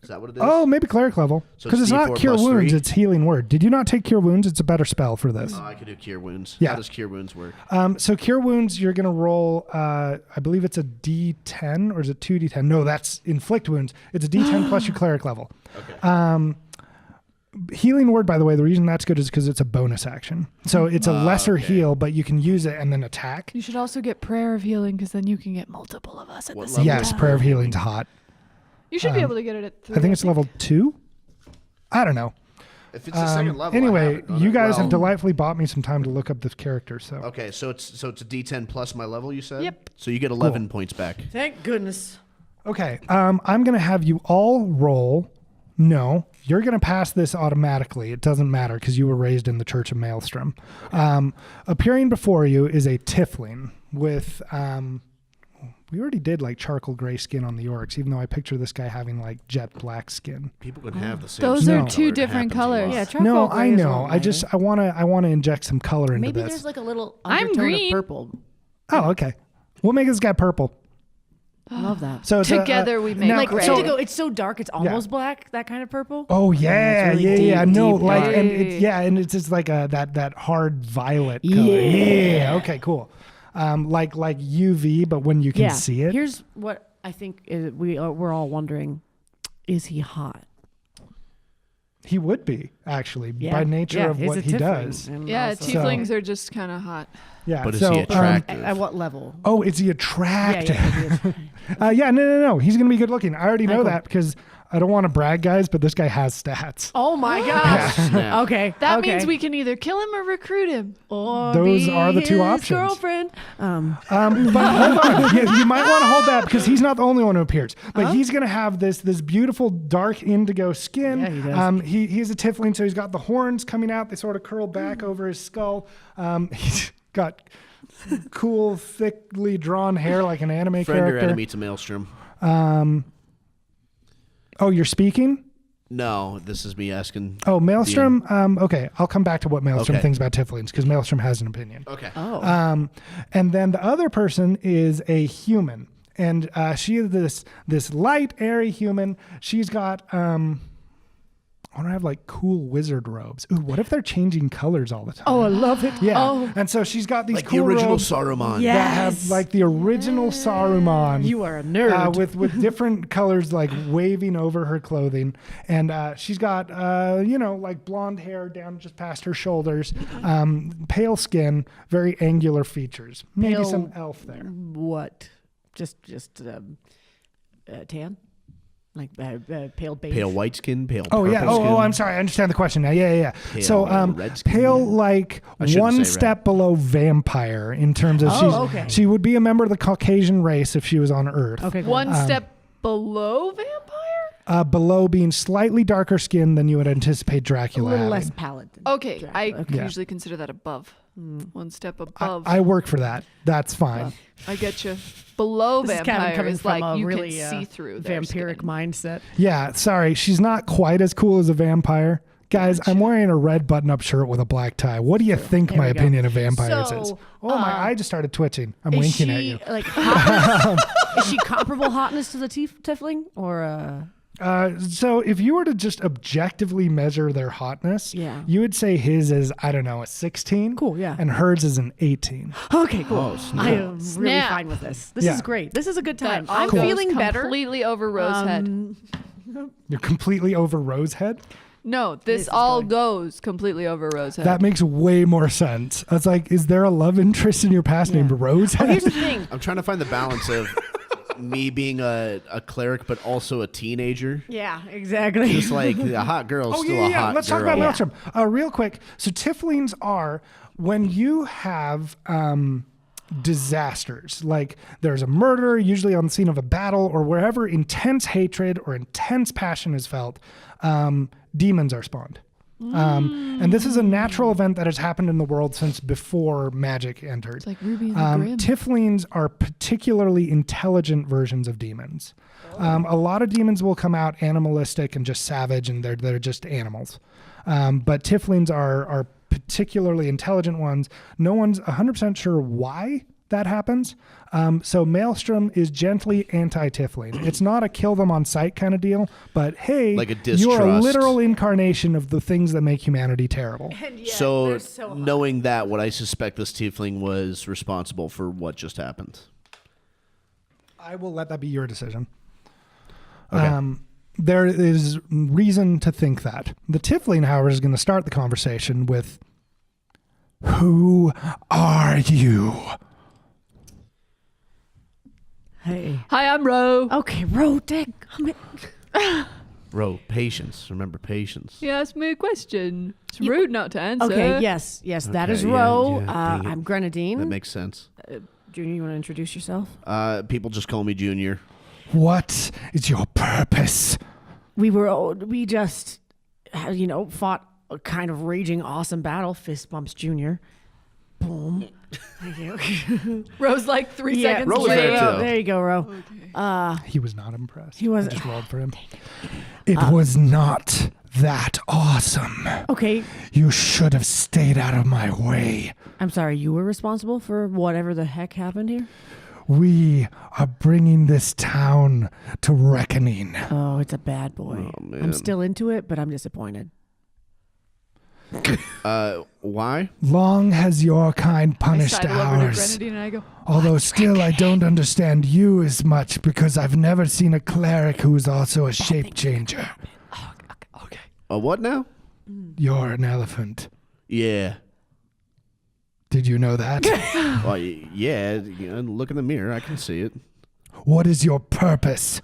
Is that what it is? Oh, maybe cleric level. So Because it's it's not D4 cure plus wounds, 3? it's healing word. Did you not take cure wounds? It's a better spell for this. I could do cure wounds. Yeah. How does cure wounds work? So cure wounds, you're going to roll, I believe it's a D10 or is it 2D10? No, that's inflict wounds. It's a D10 plus your cleric level. Okay. Healing word, by the way, the reason that's good is because it's a bonus action. So it's a lesser okay. heal, but you can use it and then attack. You should also get prayer of healing because then you can get multiple of us at What the same level? Yes, time. prayer of healing's hot. You should be able to get it at 3. I think it's level 2. I don't know. If it's the second level, I have Anyway, it on you it. guys Well, have delightfully bought me some time to look up this character. So Okay, so it's a D10 plus my level. You said. Yep. So you get 11 points back. Thank goodness. okay, I'm going to have you all roll. No, you're going to pass this automatically. It doesn't matter because you were raised in the Church of Maelstrom. Appearing before you is a tiefling with, we already did like charcoal gray skin on the orcs, even though I picture this guy having like jet black skin. People can have the same. Those skin are color. two It different happens a lot. colors. Yeah, charcoal No, gray I is know. one I just, I want to inject some color into Maybe this. there's like a little I'm undertone green. of purple. Oh, okay. We'll make this guy purple. Love that. So it's Together we make now- Like gray. so- indigo, it's so dark, it's almost black. That kind of purple. Oh yeah, it's really yeah. deep, No, deep like, dark. and it's and it's just like that hard violet color. Yeah. Okay, cool. Like UV, but when you can see it. Here's what I think is we're all wondering: is he hot? He would be actually Yeah. by nature Yeah, of he's what a he tiefling, does. and Yeah, also- tieflings are just kind of hot. Yeah. But is so, he attractive? At what level? oh, is he Yeah, attractive? yeah. No. He's gonna be good looking. I already know Cool. that because I don't want to brag, guys, but this guy has stats. Oh my gosh. Snap. Okay. That okay. means we can either kill him or recruit him. Or Those be are the two his options. Girlfriend. But hold on, you might want to hold that because he's not the only one who appears. But he's gonna have this beautiful dark indigo skin. Yeah, he does. He's a tiefling, so he's got the horns coming out. They sort of curl back over his skull. He's got cool, thickly drawn hair like an anime Friend or character. enemy to Maelstrom? Oh, you're speaking? No, this is me asking. Oh, Maelstrom. Okay, I'll come back to what Maelstrom Okay. thinks about tieflings because Maelstrom has an opinion. Okay. Oh. And then the other person is a human, and she is this light, airy human. She's got I want to have like cool wizard robes. Ooh, what if they're changing colors all the time? Oh, I love it. yeah. Oh, And so she's got these Like cool the original robes Saruman. Yeah. that have like the original Saruman. you are a nerd. with different colors like waving over her clothing, and she's got like blonde hair down just past her shoulders, pale skin, very angular features, maybe Pale- some elf there. What? Just tan? Like pale beige? Pale white skin, pale Oh purple yeah. skin. I'm sorry. I understand the question now. Yeah. Pale So red skin, pale yeah. like I shouldn't one say red. step below vampire in terms of okay. she would be a member of the Caucasian race if she was on Earth. Okay, cool. One step below vampire? Below being slightly darker skin than you would anticipate a Dracula little having. less pallid. than Okay, I Dracula. Yeah. usually consider that above. One step above. I work for that. That's fine. I get you. Below This is kind of vampire coming is from like a you really can see through their vampiric skin. mindset. Yeah, sorry. She's not quite as cool as a vampire. Guys, I'm wearing a red button-up shirt with a black tie. What do you think There my we go. opinion of vampires is? So, Oh, my eye just started twitching. I'm Is winking she at you. like hotness? Is she comparable hotness to the tiefling or? So if you were to just objectively measure their hotness, Yeah. you would say his is, I don't know, a 16. Cool, yeah. And hers is an 18. Okay, cool. Oh, snap. I am really Snap. fine with this. This Yeah. is great. This is a good time. That all I'm goes feeling better. completely over Rose's head. You're completely over Rosehead? No, this is all going- goes completely over Rose's head. That makes way more sense. I was like, is there a love interest in your past named Rosehead? Here's the thing. I'm trying to find the balance of me being a cleric, but also a teenager. Yeah, exactly. Just like a hot girl, Oh, still yeah. a hot Let's girl. talk about Maelstrom. Real quick. So tieflings are when you have disasters, like there's a murder, usually on the scene of a battle or wherever intense hatred or intense passion is felt, demons are spawned. And this is a natural event that has happened in the world since before magic entered. It's like Ruby and the Grimm. Tieflings are particularly intelligent versions of demons. A lot of demons will come out animalistic and just savage, and they're just animals. But tieflings are particularly intelligent ones. No one's 100% sure why that happens. So Maelstrom is gently anti-tiefling. It's not a kill them on sight kind of deal, but hey, Like a you're a distrust. literal incarnation of the things that make humanity terrible. So, knowing that, would I suspect this tiefling was responsible for what just happened? I will let that be your decision. Okay. There is reason to think that. The tiefling, however, is going to start the conversation with, "Who are you?" Hey. Hi, I'm Ro. Okay, Ro, Dick. Bro, patience. Remember patience. You asked me a question. It's rude not to answer. Okay, yes, that is Okay, yeah, Ro. yeah, dang it. I'm Grenadine. That makes sense. Junior, you want to introduce yourself? People just call me Junior. What is your purpose? We just, fought a kind of raging awesome battle. Fist bumps Junior. Boom. Thank you. Ro's like 3 seconds Ro was late. there too. There you go, Ro. He was not impressed. He wasn't. I just rolled for him. It was not that awesome. Okay, You should have stayed out of my way. I'm sorry. You were responsible for whatever the heck happened here? We are bringing this town to reckoning. Oh, it's a bad boy. Oh, man. I'm still into it, but I'm disappointed. Why? Long has your kind I punished sidle over to ours. Grenadine and I go, Although still I don't understand you as much because I've never seen a cleric who is also a shape changer. okay. What now? You're an elephant. Yeah. Did you know that? Well, yeah. Look in the mirror. I can see it. What is your purpose?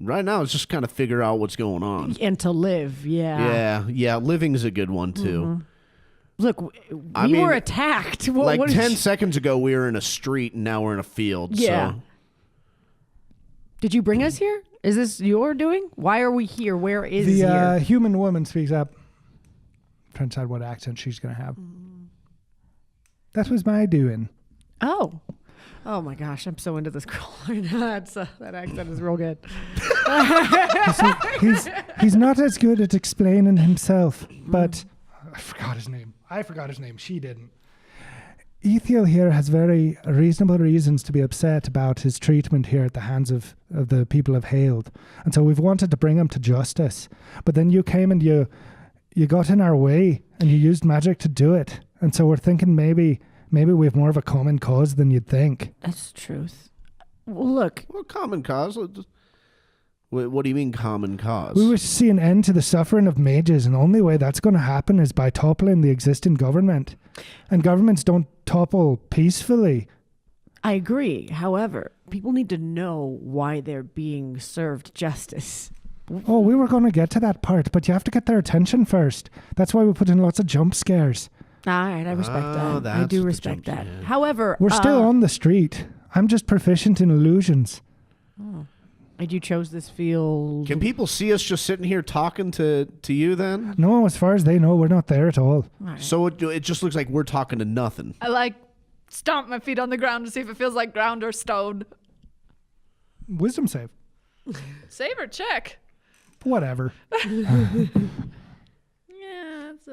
Right now, it's just kind of figure out what's going on. And to live, yeah. Yeah. Living's a good one, too. Look, we mean, were attacked. What, Like what is- 10 seconds ago, we were in a street, and now we're in a field. Yeah. So. Did you bring us here? Is this your doing? Why are we here? Where is The here? human woman speaks up. Trying to decide what accent she's going to have. That was my doing. Oh. Oh my gosh, I'm so into this girl right now. That accent is real good. He's not as good at explaining himself, but I forgot his name. She didn't. Ethiel here has very reasonable reasons to be upset about his treatment here at the hands of the people of Hailed. And so we've wanted to bring him to justice. But then you came and you got in our way and you used magic to do it. And so we're thinking maybe we have more of a common cause than you'd think. That's the truth. Well, look. Well, common cause? What do you mean common cause? We wish to see an end to the suffering of mages, and the only way that's going to happen is by toppling the existing government. And governments don't topple peacefully. I agree. However, people need to know why they're being served justice. Oh, we were going to get to that part, but you have to get their attention first. That's why we put in lots of jump scares. All right, I respect that. I do respect that. Yeah. However, We're still on the street. I'm just proficient in illusions. and you chose this field. Can people see us just sitting here talking to you then? No, as far as they know, we're not there at all. Right. So it just looks like we're talking to nothing. I stomp my feet on the ground to see if it feels like ground or stone. Wisdom save. Save or check? Whatever. Yeah, it's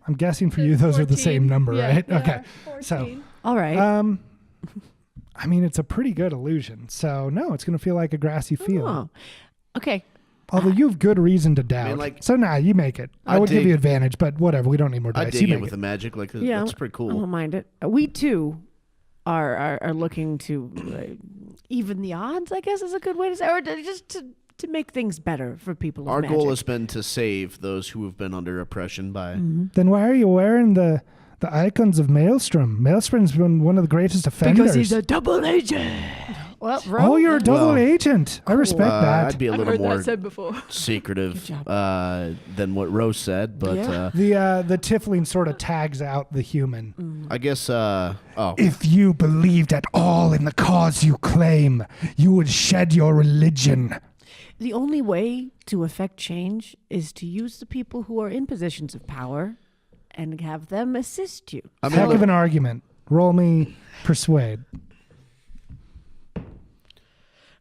I'm guessing for you those are the 14. same number, Yeah, right? they Okay. are. 14. So, All right. I mean, it's a pretty good illusion. So, no, it's going to feel like a grassy field. Oh. Okay. Although you have good reason to doubt. So, you make it. I would give you advantage, but whatever. We don't need more dice. I dig it with the magic. That's pretty I cool. don't mind it. We too are looking to even the odds, I guess is a good way to say, or just to make things better for people. Our magic. goal has been to save those who have been under oppression by. Mm-hmm. Then why are you wearing the icons of Maelstrom? Maelstrom's been one of the greatest offenders. Because he's a double agent. Well, oh, you're a double agent. I respect that. I'd be a I've little heard more that said before. secretive than what Rose said, but The tiefling sort of tags out the human. I guess. If you believed at all in the cause you claim, you would shed your religion. The only way to affect change is to use the people who are in positions of power and have them assist you. Heck of an argument. Roll me persuade.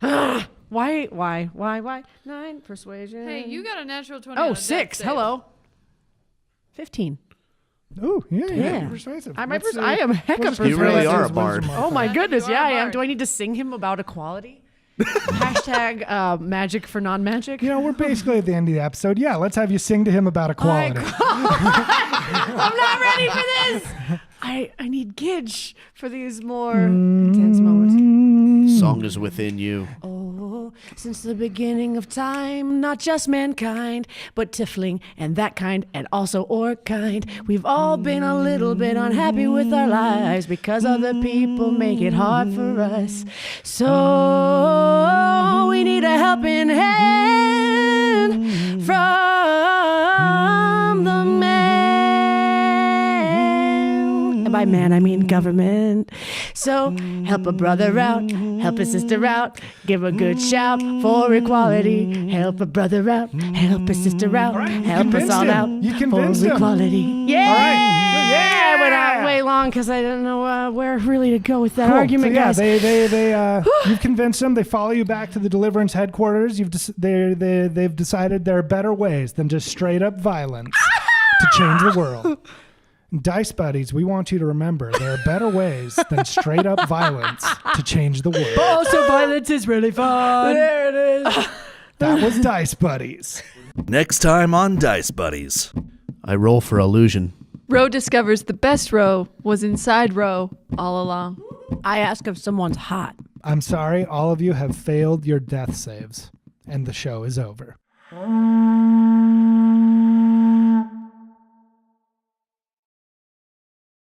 Why? 9 persuasion. Hey, you got a natural 20. Oh, on a 6. dex save. Hello. 15. Oh, yeah. Yeah. Persuasive. I am heck of Let's- You really persuasive. are a bard. Oh my Yeah, goodness, you are yeah, a I am. bard. Do I need to sing him about equality? Hashtag magic for non-magic. You know, we're basically at the end of the episode. Yeah, let's have you sing to him about equality. I'm not ready for this. I need Gidge for these more intense moments. Song is within you. Oh, since the beginning of time, not just mankind, but tiefling and that kind, and also orc kind. We've all been a little bit unhappy with our lives because other people make it hard for us. So we need a helping hand from the man. And by man, I mean government. So help a brother out, help a sister out, give a good shout for equality. Help a brother out, help a sister out, help us all out for equality. Yeah! All right. Yeah! I went out way long because I didn't know where really to go with that Cool. argument, So, yeah, guys. they you've convinced them. They follow you back to the Deliverance headquarters. They've decided there are better ways than just straight up violence to change the world. Dice buddies, we want you to remember there are better ways than straight up violence to change the world. Also, violence is really fun. There it is. That was Dice Buddies. Next time on Dice Buddies. I roll for illusion. Ro discovers the best Ro was inside Ro all along. I ask if someone's hot. I'm sorry, all of you have failed your death saves, and the show is over.